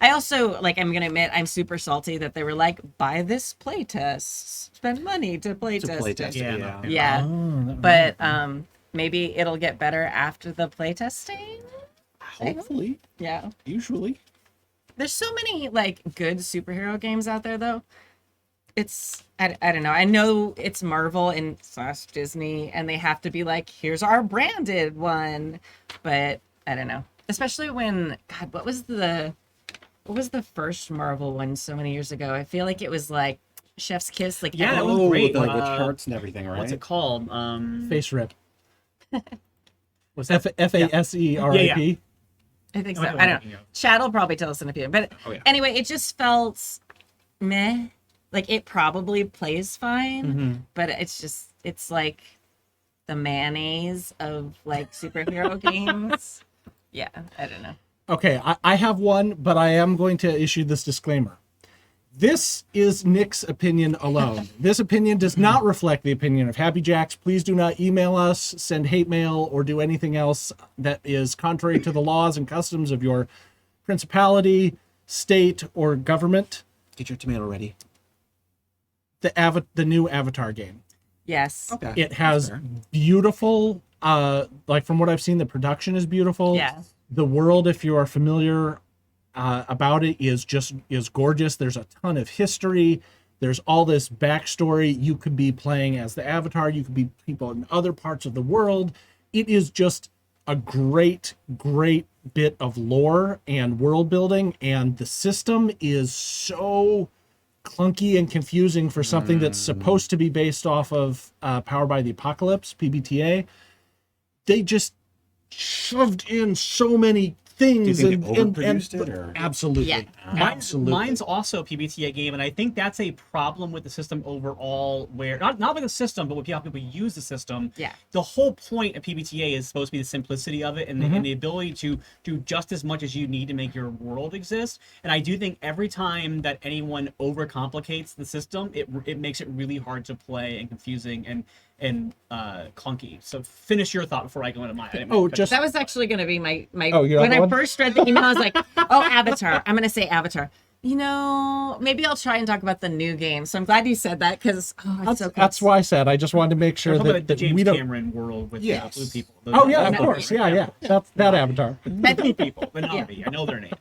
I also, like, I'm gonna admit, I'm super salty that they were like, buy this playtest, spend money to playtest it. Yeah. But maybe it'll get better after the playtesting. Hopefully. Yeah. Usually. There's so many like good superhero games out there though. It's I don't know. I know it's Marvel and / Disney and they have to be like, here's our branded one. But I don't know. Especially when what was the first Marvel one so many years ago? I feel like it was like Chef's Kiss, like that was great. Like with charts and everything, right? What's it called? Face rip. What's that? FASERIP. I think so. I don't know. Chad will probably tell us in a few. But anyway, it just felt meh. Like it probably plays fine, but it's like the mayonnaise of like superhero games. Yeah, I don't know. Okay, I have one, but I am going to issue this disclaimer. This is Nick's opinion alone. This opinion does not reflect the opinion of Happy Jacks. Please do not email us, send hate mail, or do anything else that is contrary to the laws and customs of your principality, state, or government. Get your tomato ready. The new Avatar game. Yes. Okay. It has beautiful, like from what I've seen, the production is beautiful. Yeah. The world, if you are familiar about it, is gorgeous. There's a ton of history. There's all this backstory. You could be playing as the Avatar. You could be people in other parts of the world. It is just a great bit of lore and world building. And the system is so clunky and confusing for something that's supposed to be based off of Powered by the Apocalypse, PBTA. They just shoved in so many things. Do you think they overproduced it, or? Absolutely. Yeah. Absolutely. Mine's also a PBTA game, and I think that's a problem with the system overall. Where not with the system, but with how people use the system. Yeah. The whole point of PBTA is supposed to be the simplicity of it, and, and the ability to do just as much as you need to make your world exist. And I do think every time that anyone overcomplicates the system, it makes it really hard to play and confusing and clunky. So finish your thought before I go into mine. That was actually going to be my Oh, you're when on I one? first read the email, I was like, oh, Avatar. I'm going to say Avatar. You know, maybe I'll try and talk about the new game. So I'm glad you said that because That's why I said I just wanted to make sure the that James we don't. Cameron world with Yes. the blue people. Oh yeah, of course, yeah. That's that Avatar. The blue people, the Na'vi. I know their names.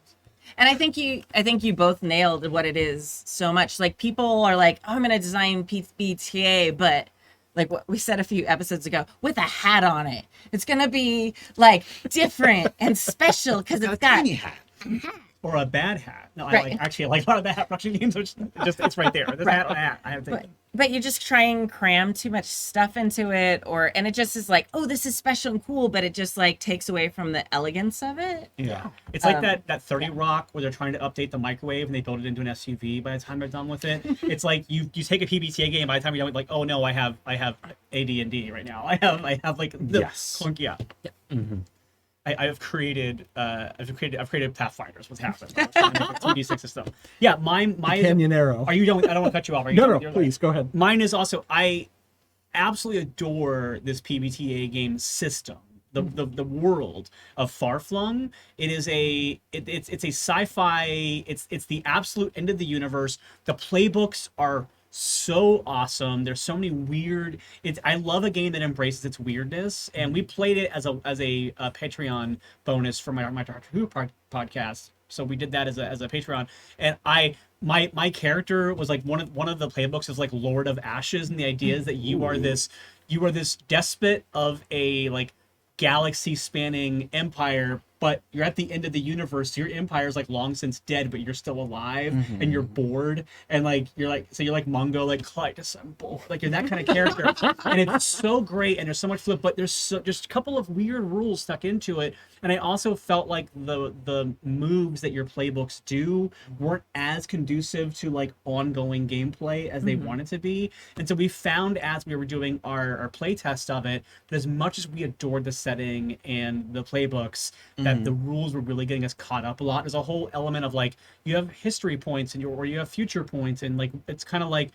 And I think you both nailed what it is so much. Like people are like, oh, I'm going to design PBTA, but like what we said a few episodes ago, with a hat on it. It's going to be like different and special because it's got Tiny hat. Or a bad hat. No, Right. I like a lot of the hat production games, which it's right there. This hat on a hat. I have to. but you just try and cram too much stuff into it, and it just is like, oh, this is special and cool, but it just like takes away from the elegance of it. Yeah. It's like that 30 Rock where they're trying to update the microwave and they build it into an SUV by the time they're done with it. It's like you take a PBTA game, by the time you're done, like, oh no, I have AD&D right now. I have like the clunk, yeah. Mm-hmm. I've created Pathfinders with half of it. 2d6 and stuff. Yeah, my Canyon Arrow. Are you done? I don't want to cut you off. Are you No, done? no, please go ahead. Mine is also, I absolutely adore this PBTA game system. The world of Flung. It is it's a sci-fi. It's the absolute end of the universe. The playbooks are so awesome. There's so many weird. I love a game that embraces its weirdness, and we played it as a Patreon bonus for my Doctor Who podcast. So we did that as a Patreon, and my character was like one of the playbooks is like Lord of Ashes, and the idea is that you are this despot of a like galaxy spanning empire, but you're at the end of the universe, so your empire is like long since dead, but you're still alive, and you're bored, and like you're like Mungo, like Clyde assemble, like you're that kind of character. And it's so great, and there's so much flip, but there's just a couple of weird rules stuck into it. And I also felt like the moves that your playbooks do weren't as conducive to like ongoing gameplay as they wanted to be. And so we found as we were doing our play test of it, that as much as we adored the setting and the playbooks, that the rules were really getting us caught up a lot. There's a whole element of like you have history points or you have future points, and like it's kind of like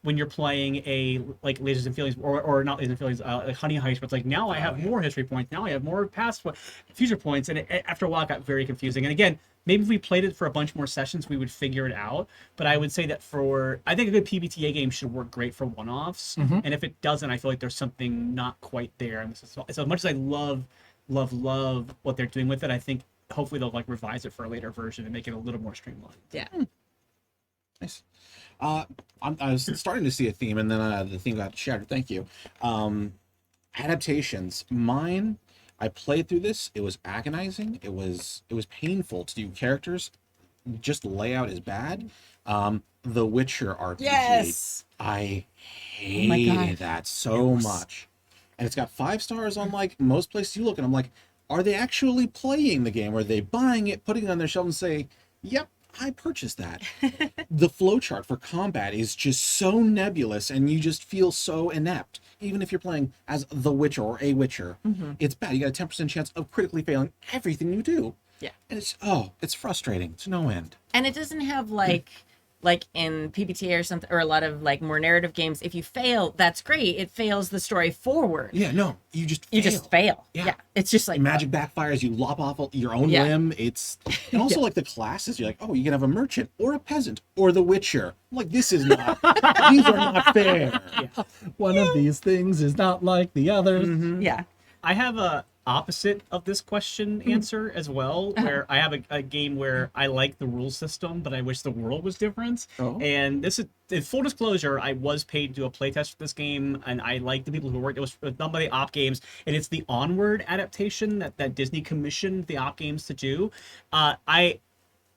when you're playing a like Lasers and Feelings or not Lasers and Feelings, like Honey Heist, but it's like now I have more history points, now I have more past future points, and after a while it got very confusing. And again, maybe if we played it for a bunch more sessions, we would figure it out. But I would say that I think a good PBTA game should work great for one-offs. And if it doesn't, I feel like there's something not quite there. And as much as I love what they're doing with it, I think hopefully they'll like revise it for a later version and make it a little more streamlined. Yeah. Nice. I was starting to see a theme, and then the theme got shattered. Thank you. Adaptations. Mine. I played through this. It was agonizing. It was painful to do characters. Just layout is bad. The Witcher RPG. Yes. I hated that so much. And it's got 5 stars on like most places you look, and I'm like, are they actually playing the game? Or are they buying it, putting it on their shelf, and say, yep, I purchased that. The flowchart for combat is just so nebulous, and you just feel so inept. Even if you're playing as the Witcher or a Witcher, it's bad. You got a 10% chance of critically failing everything you do. Yeah. And it's frustrating to no end. And it doesn't have like in PBTA or something, or a lot of like more narrative games, if you fail, that's great. It fails the story forward. Yeah, no, you just fail. Yeah. Yeah. It's just like magic backfires, you lop off your own limb. It's and also like the classes, you're like, oh, you can have a merchant or a peasant or the Witcher. I'm like, this is not these are not fair. Yeah. One of these things is not like the others. yeah. I have a opposite of this question answer as well, where I have a game where I like the rule system, but I wish the world was different. And this is, in full disclosure, I was paid to do a playtest for this game, and I like the people who worked. It was done by the Op Games, and it's the Onward adaptation that Disney commissioned the Op Games to do.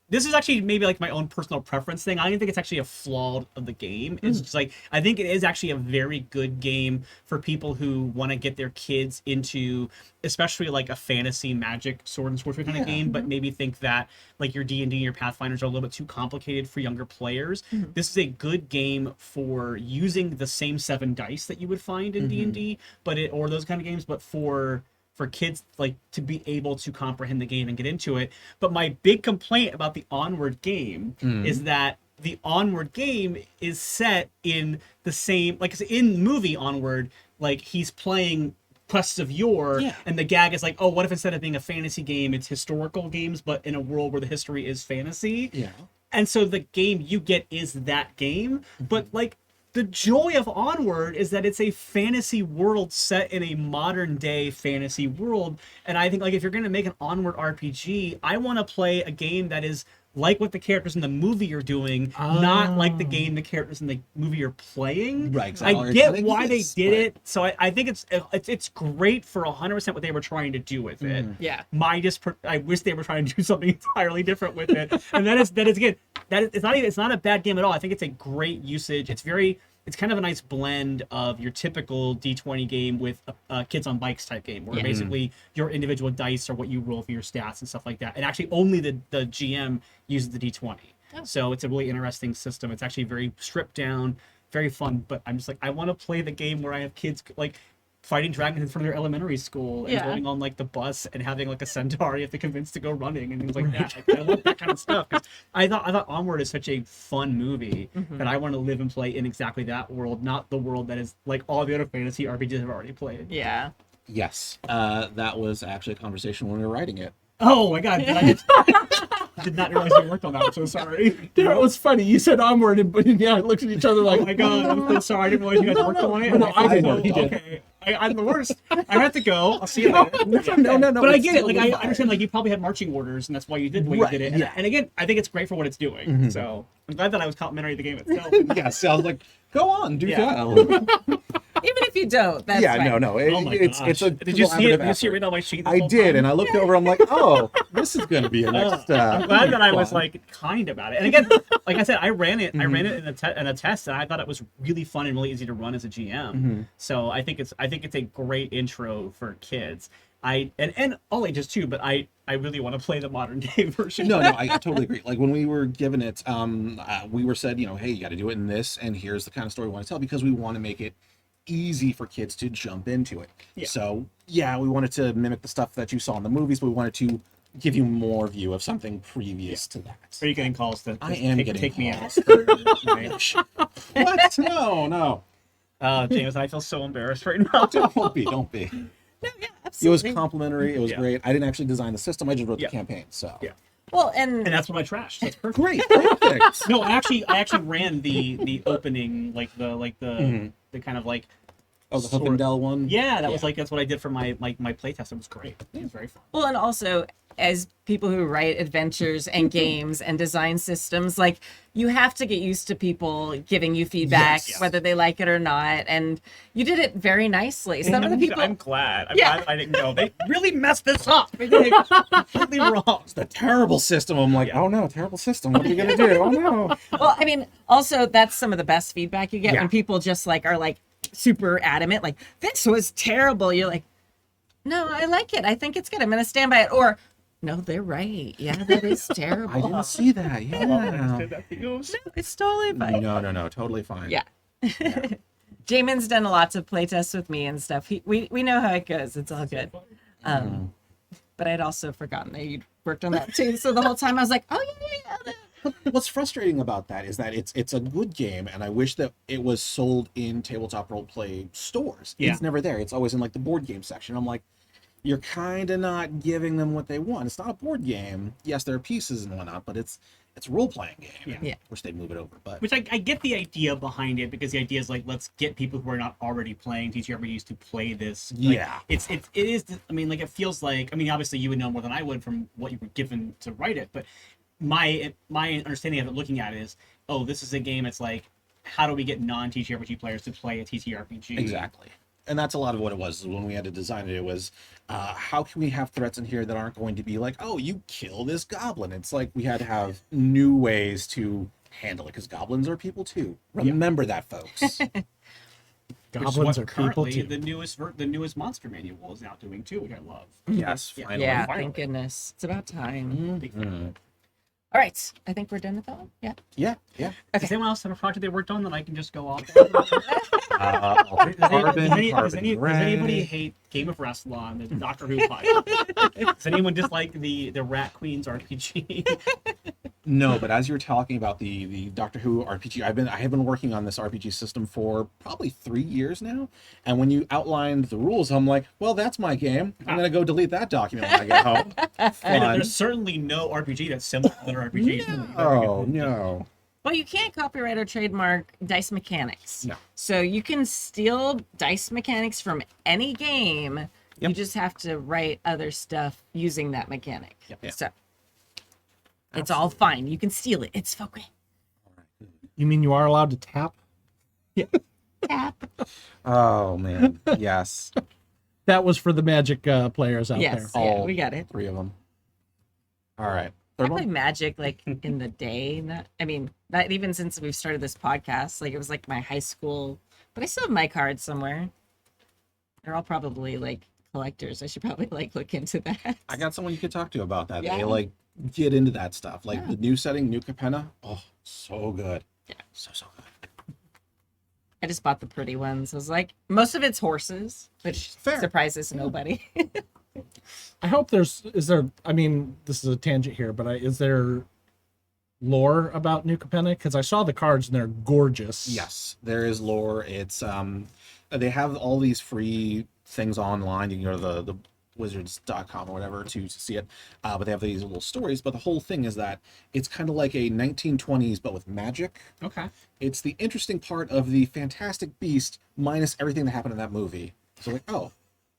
this is actually maybe like my own personal preference thing. I don't think it's actually a flaw of the game. It's just like, I think it is actually a very good game for people who want to get their kids into, especially like a fantasy magic sword and sorcery kind of game, but maybe think that like your D&D and your Pathfinders are a little bit too complicated for younger players. This is a good game for using the same 7 dice that you would find in D&D, but or those kind of games, but for kids like to be able to comprehend the game and get into it. But my big complaint about the Onward game is that the Onward game is set in the same, like in movie Onward, like he's playing Quests of Yore, and the gag is like, oh, what if instead of being a fantasy game, it's historical games, but in a world where the history is fantasy? Yeah. And so the game you get is that game, but like the joy of Onward is that it's a fantasy world set in a modern day fantasy world. And I think like if you're going to make an Onward RPG, I want to play a game that is like what the characters in the movie are doing, not like the game the characters in the movie are playing. Right. I get why they did it. So I think it's great for 100% what they were trying to do with it. Yeah. I wish they were trying to do something entirely different with it. And that is again, it's not a bad game at all. I think it's a great usage. It's kind of a nice blend of your typical D20 game with a kids on bikes type game, where basically your individual dice are what you roll for your stats and stuff like that. And actually only the GM uses the D20. So it's a really interesting system. It's actually very stripped down, very fun, but I'm just like, I want to play the game where I have kids like fighting dragons in front of their elementary school and going on like the bus and having like a centaur you have to convince to go running and things like that. Like, I love that kind of stuff. 'Cause I thought Onward is such a fun movie that I want to live and play in exactly that world, not the world that is like all the other fantasy RPGs I've already played. Yeah. Yes. That was actually a conversation when we were writing it. Oh my god, did not realize we worked on that. I'm so sorry. It was funny. You said Onward, and I looked at each other like, Oh my god, I'm so sorry. I didn't realize you guys worked on it. No, I didn't. He did. Okay. I'm the worst. I have to go. I'll see you later. no. But I it's get it. Like totally I fine. understand. Like you probably had marching orders, and that's why you did what Right, you did it. And again, I think it's great for what it's doing. So I'm glad that I was complimentary of the game itself. Yes. I was like, go on, do Yeah. well. Even if you don't, that's Yeah, fine. no. Oh my It's gosh. a Did you see it? collaborative Did you see it effort. written on my sheet? this I whole did, time? and I looked over. I'm like, oh, this is going to be a next. I'm glad that I was one. like kind about it. And again, like I said, I ran it in a test, and I thought it was really fun and really easy to run as a GM. So I think it's a great intro for kids. And all ages too, but I really want to play the modern day version. No, I totally agree. Like when we were given it, we were said, hey, you got to do it in this, and here's the kind of story we want to tell because we want to make it easy for kids to jump into it. Yeah. So yeah, we wanted to mimic the stuff that you saw in the movies, but we wanted to give you more view of something previous to that. Are you getting calls to I am getting take me out? calls. What? No. James, I feel so embarrassed right now. Don't be. No, yeah, It absolutely. was complimentary. It was Yeah. great. I didn't actually design the system. I just wrote Yeah. the campaign. So Yeah. Well, And that's what I trashed. That's perfect. great. Perfect. No, I actually ran the opening, the kind of like Oh, the Hook and Dell one. yeah, that was like that's what I did for my playtest. It was great. It was very fun. Well, and also as people who write adventures and games and design systems, like you have to get used to people giving you feedback, Yes. whether they like it or not. And you did it very nicely. Some of the people, I'm glad. I'm Yeah. glad I didn't go. They really messed this up. They did it completely wrong. The terrible system. I'm like, oh no, terrible system. What are we gonna do? Oh no. well, I mean, also that's some of the best feedback you get Yeah. when people just like are like super adamant, like this was terrible. You're like, no, I like it. I think it's good. I'm going to stand by it. Or no, they're right. Yeah, that is terrible. I didn't see that. Yeah. It's totally fine. No. Totally fine. Yeah. Jamin's done lots of playtests with me and stuff. We know how it goes. It's all good. But I'd also forgotten that you'd worked on that too. So the whole time I was like, oh yeah. What's frustrating about that is that it's a good game, and I wish that it was sold in tabletop role play stores. Yeah. It's never there. It's always in like the board game section. I'm like, you're kind of not giving them what they want. It's not a board game. Yes, there are pieces and whatnot, but it's a role playing game. Yeah. Wish they'd move it over, but Which I get the idea behind it, because the idea is like, let's get people who are not already playing TTRPGs to play this. Like, Yeah. it is. I mean, like it feels like. I mean, obviously you would know more than I would from what you were given to write it, but my understanding of it, looking at it, is, oh, this is a game. It's like, how do we get non-TTRPG players to play a TTRPG? exactly. and that's a lot of what it was when we had to design it. It was, how can we have threats in here that aren't going to be like, oh, you kill this goblin? It's like we had to have new ways to handle it because goblins are people too. Remember that, folks. Goblins are people currently too. the newest monster manual is now doing too, which I love. Yes, Yeah. finally. Yeah, finally. thank goodness. It's about time. Big fan. All right, I think we're done with that one. Yeah. Yeah, yeah. Does anyone else have a project they worked on that I can just go off? Carbon, Does anybody hate Game of Wrestlon, the Doctor Who podcast? Does anyone dislike the Rat Queens RPG? No, but as you were talking about the Doctor Who RPG, I have been working on this RPG system for probably 3 years now. And when you outlined the rules, I'm like, well, that's my game. I'm gonna go delete that document when I get home. Fun. There's certainly no RPG that's similar to other RPGs. Oh no. Well, you can't copyright or trademark dice mechanics. No. So you can steal dice mechanics from any game. You Yep. just have to write other stuff using that mechanic. Yeah. So it's all fine. You can steal it. It's okay. You mean you are allowed to tap? Tap. Oh man. Yes. That was for the Magic players out Yes. there. Yeah, All we got it. 3 of them. All right. I Third played one. Magic like in the day. Not even since we've started this podcast. Like it was like my high school, but I still have my cards somewhere. They're all probably like collectors. I should probably like look into that. I got someone you could talk to about that. Yeah. They like get into that stuff. Like Yeah. the new setting, New Capenna. Oh, so good. Yeah. So good. I just bought the pretty ones. I was like, most of it's horses, which Fair. surprises nobody. I hope is there, I mean, this is a tangent here, but is there lore about New Capenna? Because I saw the cards and they're gorgeous. Yes, there is lore. It's they have all these free things online. You can go to the wizards.com or whatever to see it. But they have these little stories. But the whole thing is that it's kind of like a 1920s but with magic. Okay. It's the interesting part of the Fantastic Beast minus everything that happened in that movie. So like, oh,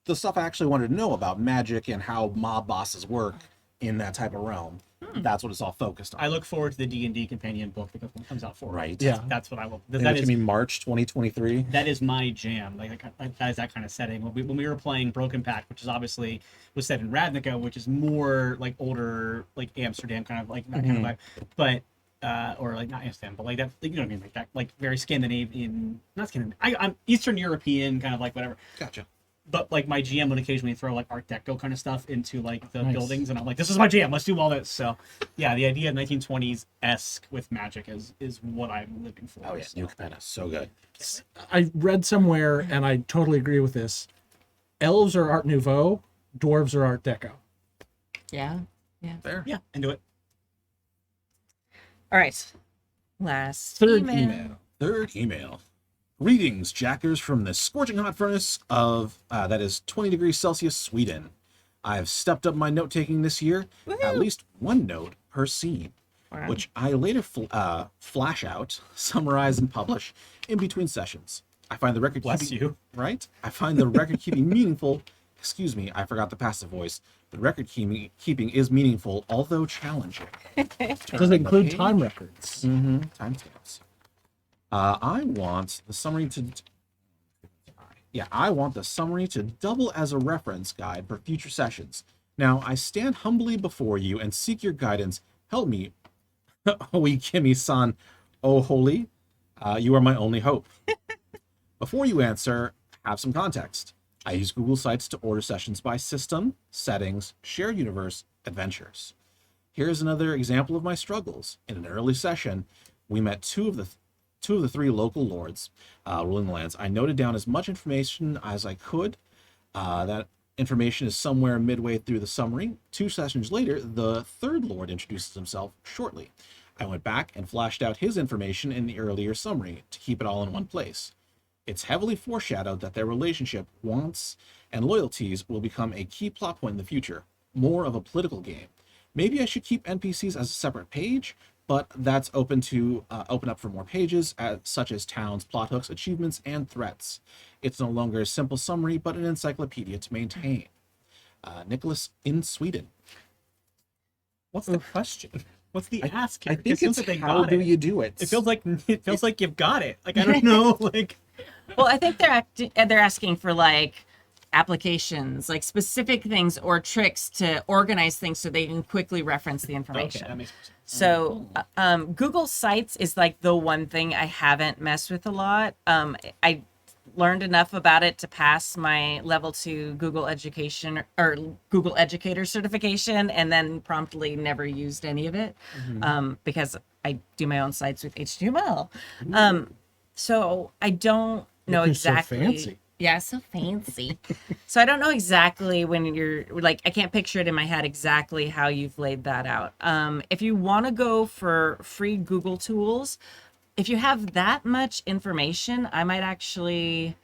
the stuff I actually wanted to know about magic and how mob bosses work in that type of realm. That's what it's all focused on. I look forward to the D&D companion book because when it comes out for Right. Yeah. That's what I will. And That which is mean March 2023. that is my jam. Like that is that kind of setting. When we were playing Broken Pact, which is obviously was set in Ravnica, which is more like older, like Amsterdam kind of like that kind of vibe, but or like not Amsterdam, but like that. You know what I mean? Like that, like very Scandinavian, not Scandinavian. I'm Eastern European kind of like whatever. Gotcha. But like my GM would occasionally throw like Art Deco kind of stuff into like the Nice. buildings, and I'm like, this is my jam. Let's do all this. So, yeah, the idea of 1920s esque with magic is what I'm living for. Oh yeah, So. New Capenna, so good. I read somewhere, and I totally agree with this. Elves are Art Nouveau, dwarves are Art Deco. Yeah. There. Yeah, into it. All right. Last Third email. email. Third email. Greetings, Jackers, from the scorching hot furnace of that is 20 degrees Celsius, Sweden. I have stepped up my note taking this year, at least one note per scene, Wow. which I later flash out, summarize, and publish in between sessions. I find the record Bless keeping, you. right? I find the record keeping meaningful. Excuse me, I forgot the passive voice. The record keeping is meaningful, although challenging. Does it include time records? Mm-hmm. Timestamps. I want the summary to. Yeah, I want the summary to double as a reference guide for future sessions. Now, I stand humbly before you and seek your guidance. Help me, Oikimi-san. Oh, holy, you are my only hope. Before you answer, have some context. I use Google Sites to order sessions by system, settings, shared universe, adventures. Here's another example of my struggles. In an early session, we met two of the 3 local lords ruling the lands. I noted down as much information as I could. That information is somewhere midway through the summary. 2 sessions later, the 3rd lord introduces himself shortly. I went back and flashed out his information in the earlier summary to keep it all in one place. It's heavily foreshadowed that their relationship, wants, and loyalties will become a key plot point in the future, more of a political game. Maybe I should keep NPCs as a separate page, but that's open up for more pages, such as towns, plot hooks, achievements, and threats. It's no longer a simple summary, but an encyclopedia to maintain. Nicholas in Sweden. What's the question? What's the ask here? I think It feels it's like they how got do it. you do it? It feels like you've got it. Like I don't know. Like Well, I think they're asking for like applications, like specific things or tricks to organize things so they can quickly reference the Okay, information. that makes more sense. So, Google Sites is like the one thing I haven't messed with a lot. I learned enough about it to pass my level 2 Google Education or Google Educator certification, and then promptly never used any of it because I do my own sites with HTML. So I don't know You're so exactly. fancy. Yeah, so fancy. So I don't know exactly when you're like, I can't picture it in my head exactly how you've laid that out. If you want to go for free Google tools, if you have that much information, I might actually,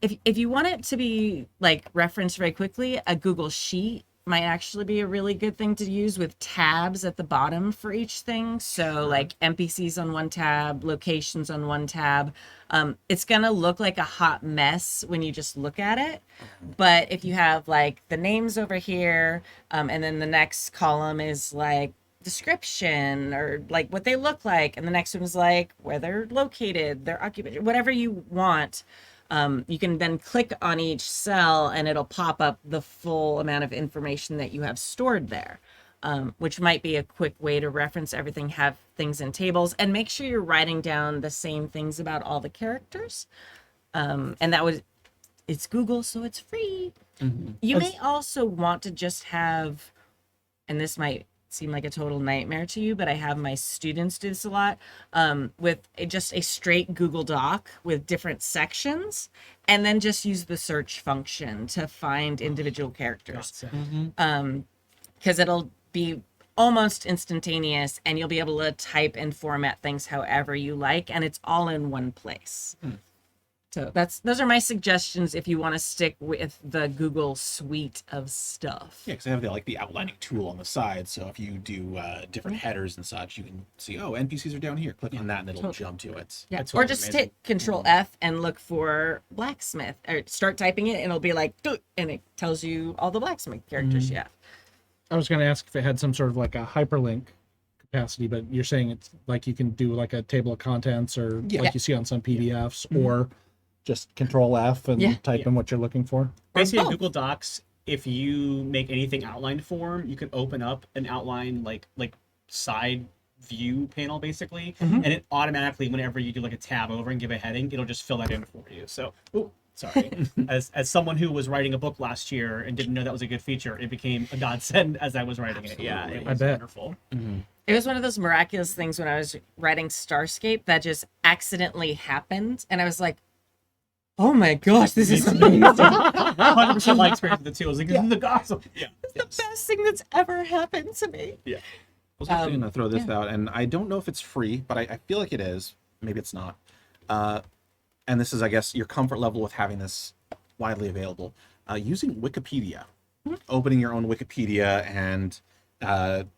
if you want it to be like referenced very quickly, a Google Sheet might actually be a really good thing to use with tabs at the bottom for each thing. So like NPCs on one tab, locations on one tab. It's gonna look like a hot mess when you just look at it. But if you have like the names over here, and then the next column is like description or like what they look like, and the next one is like where they're located, their occupation, whatever you want. You can then click on each cell and it'll pop up the full amount of information that you have stored there, which might be a quick way to reference everything, have things in tables, and make sure you're writing down the same things about all the characters. And it's Google, so it's free. You may also want to just have, and this might seem like a total nightmare to you, but I have my students do this a lot, with just a straight Google Doc with different sections, and then just use the search function to find individual characters. Because it'll be almost instantaneous, and you'll be able to type and format things however you like, and it's all in one place. So those are my suggestions if you want to stick with the Google suite of stuff. Yeah, because they have the outlining tool on the side. So if you do different headers and such, you can see, oh, NPCs are down here. Click on that, and it'll jump to it. Yeah. That's Or totally just amazing. hit Control F and look for blacksmith, or start typing it, and it'll be like, "Duh," and it tells you all the blacksmith characters you have. I was going to ask if it had some sort of like a hyperlink capacity, but you're saying it's like you can do like a table of contents or like you see on some PDFs, or just Control F and type in what you're looking for. Basically, in both. Google Docs, if you make anything outlined form, you can open up an outline like side view panel basically, and it automatically, whenever you do like a tab over and give a heading, it'll just fill that in for you. So, sorry, as someone who was writing a book last year and didn't know that was a good feature, it became a godsend as I was writing it. Yeah, it was bet. wonderful. It was one of those miraculous things when I was writing Starscape that just accidentally happened, and I was like, oh my gosh, this is amazing. 100% my experience with the two. I was like, this is the awesome. Yeah. the best thing that's ever happened to me. I was actually going to throw this out, and I don't know if it's free, but I feel like it is. Maybe it's not. And this is, I guess, your comfort level with having this widely available. Using Wikipedia, opening your own Wikipedia, and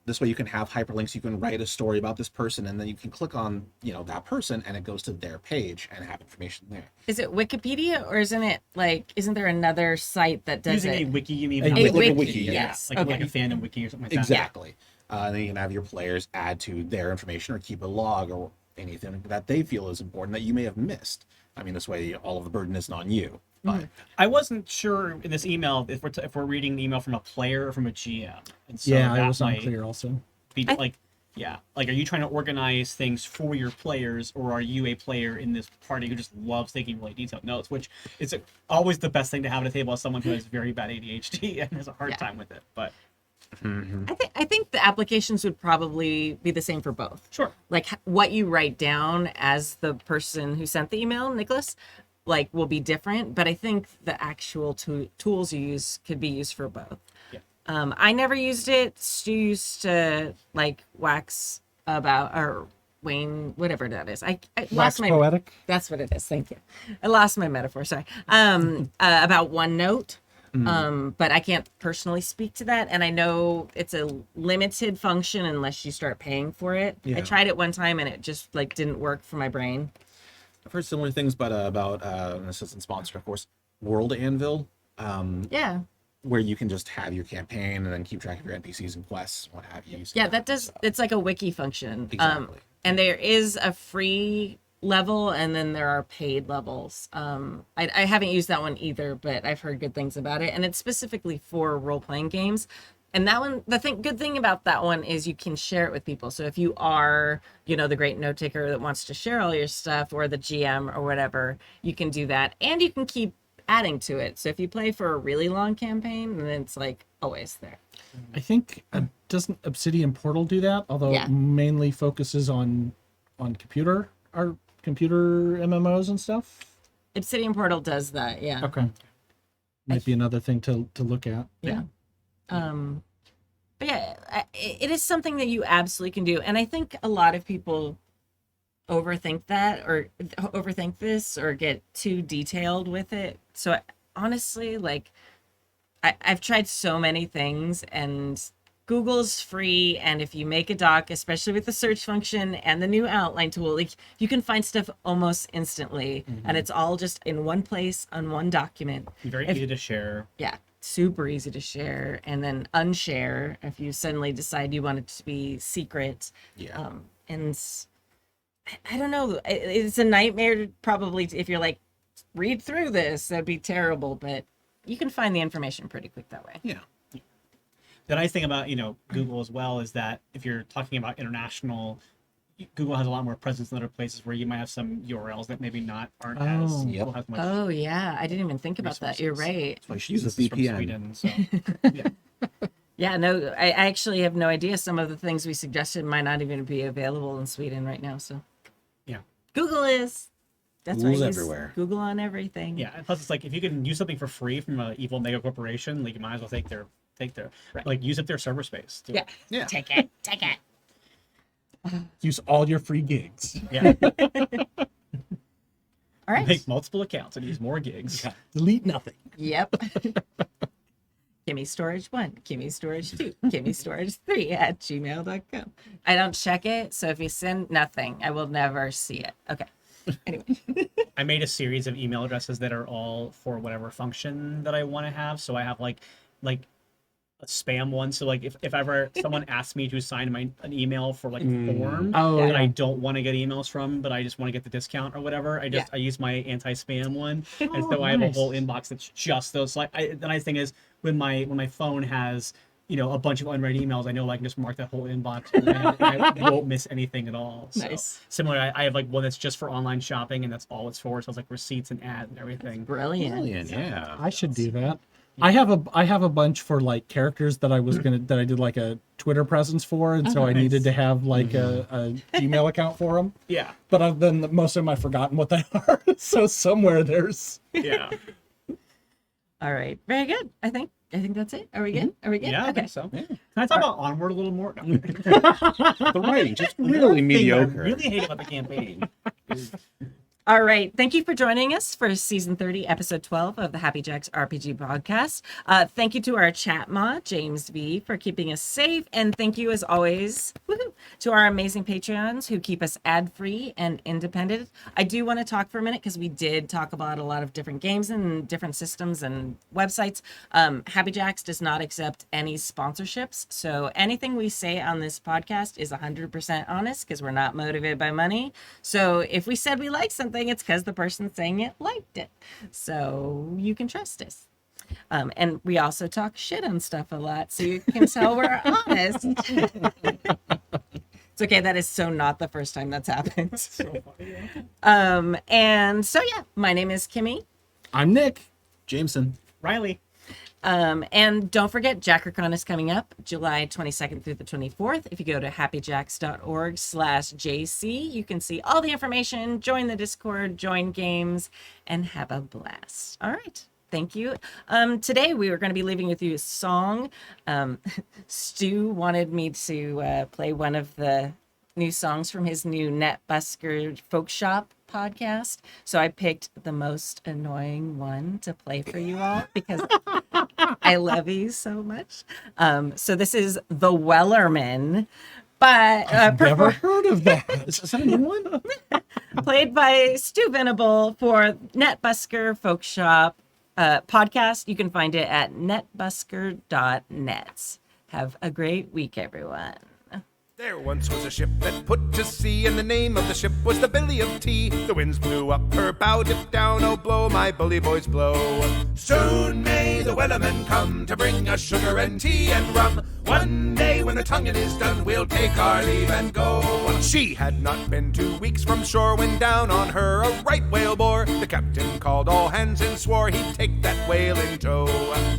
this way you can have hyperlinks. You can write a story about this person, and then you can click on that person, and it goes to their page and have information there. Is it Wikipedia, or isn't there another site that does Using it? a wiki, you mean A not wiki, like yes. yes, like Okay. a fandom wiki or something like that. Exactly. And then you can have your players add to their information or keep a log or anything that they feel is important that you may have missed. I mean, this way all of the burden isn't on you. But I wasn't sure in this email if we're reading an email from a player or from a GM. And so Yeah, it that was might unclear also. be like, are you trying to organize things for your players, or are you a player in this party who just loves taking really detailed notes, which is always the best thing to have at a table as someone who has very bad ADHD and has a hard time with it. But I think the applications would probably be the same for both. sure. Like what you write down as the person who sent the email, Nicholas, like will be different, but I think the actual tools you use could be used for both. Yeah. I never used it. Stu used to like wax about, or Wayne, whatever that is. I Wax lost my poetic. That's what it is. Thank you. I lost my metaphor. Sorry. About OneNote. But I can't personally speak to that. And I know it's a limited function unless you start paying for it. Yeah. I tried it one time and it just like didn't work for my brain. I've heard similar things, but about an assistant sponsor, of course, World Anvil, Yeah. where you can just have your campaign and then keep track of your NPCs and quests, what have you. Yeah, that does. It's like a wiki function. Exactly. And there is a free level, and then there are paid levels. I haven't used that one either, but I've heard good things about it, and it's specifically for role-playing games. And that one, good thing about that one is you can share it with people. So if you are, the great note taker that wants to share all your stuff, or the GM or whatever, you can do that, and you can keep adding to it. So if you play for a really long campaign, then it's like always there. I think doesn't Obsidian Portal do that? Although Yeah. it mainly focuses on computer MMOs and stuff. Obsidian Portal does that, yeah. Okay, might be another thing to look at. Yeah. But yeah, it is something that you absolutely can do. And I think a lot of people overthink this or get too detailed with it. So honestly, like I've tried so many things, and Google's free. And if you make a doc, especially with the search function and the new outline tool, like you can find stuff almost instantly, and it's all just in one place on one document. Very easy to share. Yeah, super easy to share, and then unshare if you suddenly decide you want it to be secret. Yeah. And I don't know, it's a nightmare probably if you're like, read through this, that'd be terrible, but you can find the information pretty quick that way. Yeah. The nice thing about Google as well is that if you're talking about international, Google has a lot more presence in other places where you might have some URLs that maybe aren't as Yep. have much Oh yeah, I didn't even think about that. You're resources. right. So I should use a This is from VPN. Sweden, so yeah. Yeah, no, I actually have no idea. Some of the things we suggested might not even be available in Sweden right now. So Yeah. Google is. That's Google's why I use everywhere. Google on everything. Yeah, and plus it's like if you can use something for free from an evil mega corporation, like you might as well take their like use up their server space. Do Yeah. it. Yeah. Take it. Take it. Use all your free gigs. Yeah. All right. Make multiple accounts and use more gigs. Delete nothing. Yep. Kimmy Storage 1, Kimmy Storage 2, Kimmy Storage 3 at gmail.com. I don't check it, so if you send nothing, I will never see it. Okay. Anyway. I made a series of email addresses that are all for whatever function that I want to have. So I have like a spam one. So like if ever someone asks me to sign an email for like a form Oh, that yeah. I don't want to get emails from, but I just want to get the discount or whatever, I use my anti-spam one. And so I have a whole inbox that's just those. Like the nice thing is when my phone has a bunch of unread emails, I know I can just mark that whole inbox and I won't miss anything at all. So, Nice. Similarly, I have like one that's just for online shopping and that's all it's for. So it's like receipts and ads and everything. Brilliant. Brilliant. Yeah. I should do that. I have a bunch for like characters that I did like a Twitter presence for, and so I nice. needed to have like a Gmail account for them. Yeah. But then most of them I've forgotten what they are. So somewhere there's. Yeah. All right. Very good. I think that's it. Are we good? Are we good? Yeah, I Okay. think so. Can I talk about Onward a little more? No. The writing just really mediocre. I really hate about the campaign. All right. Thank you for joining us for season 30, episode 12 of the Happy Jacks RPG podcast. Thank you to our chat mod, James V, for keeping us safe. And thank you, as always, to our amazing Patreons who keep us ad-free and independent. I do want to talk for a minute because we did talk about a lot of different games and different systems and websites. Happy Jacks does not accept any sponsorships. So anything we say on this podcast is 100% honest because we're not motivated by money. So if we said we like something, it's because the person saying it liked it. So you can trust us. And we also talk shit on stuff a lot, so you can tell we're honest. It's okay. That is so not the first time that's happened. And so, yeah, my name is Kimmy. I'm Nick. Jameson. Riley. And don't forget, Jackercon is coming up July 22nd through the 24th. If you go to happyjacks.org/JC, you can see all the information, join the Discord, join games, and have a blast. All right. Thank you. Today we are going to be leaving with you a song. Stu wanted me to play one of the new songs from his new Netbusker Folk Shop podcast. So I picked the most annoying one to play for you all because I love you so much. So this is The Wellerman, but Never heard of that. Is that a new one? played by Stu Venable for Netbusker Folk Shop podcast. You can find it at netbusker.net. Have a great week, everyone. There once was a ship that put to sea, and the name of the ship was the Billy of Tea. The winds blew up her bow, dipped down, oh blow, my bully boys blow. Soon may the Wellerman come to bring us sugar and tea and rum. One day when the tonguing is done, we'll take our leave and go. She had not been 2 weeks from shore when down on her a right whale bore. The captain called all hands and swore he'd take that whale in tow.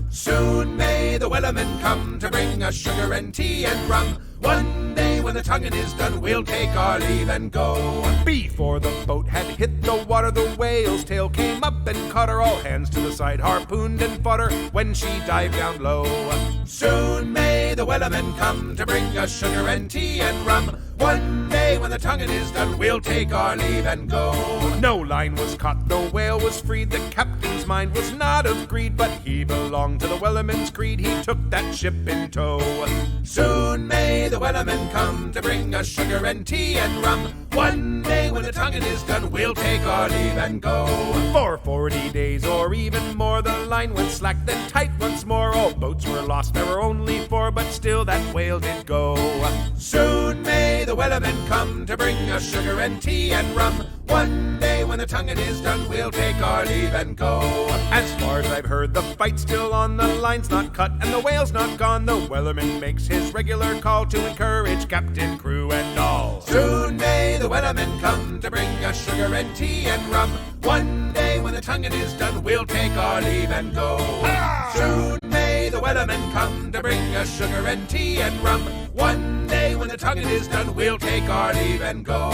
Soon may the Wellerman come to bring us sugar and tea and rum. One day when the tonguing is done, we'll take our leave and go. Before the boat had hit the water, the whale's tail came up and caught her. All hands to the side, harpooned and fought her when she dived down low. Soon may the Wellerman come to bring us sugar and tea and rum. One day when the tonguing is done, we'll take our leave and go. No line was caught, the whale was freed. The captain's mind was not of greed, but he belonged to the Wellerman's creed. He took that ship in tow. Soon may the Wellerman come to bring us sugar and tea and rum. One day when the tonguing is done, we'll take our leave and go. For 40 days or even more, the line went slack, then tight once more. All boats were lost, there were only 4, but still that whale did go. Soon may the Wellerman come to bring us sugar and tea and rum. One day when the tonguing is done, we'll take our leave and go. As far as I've heard, the fight's still on, the line's not cut, and the whale's not gone. The Wellerman makes his regular call to encourage captain, crew, and all. Soon may the Wellerman come to bring us sugar and tea and rum. One day when the tonguing is done, we'll take our leave and go. Soon may the Wellerman come to bring us sugar and tea and rum. One day when the tonguing is done, we'll take our leave and go.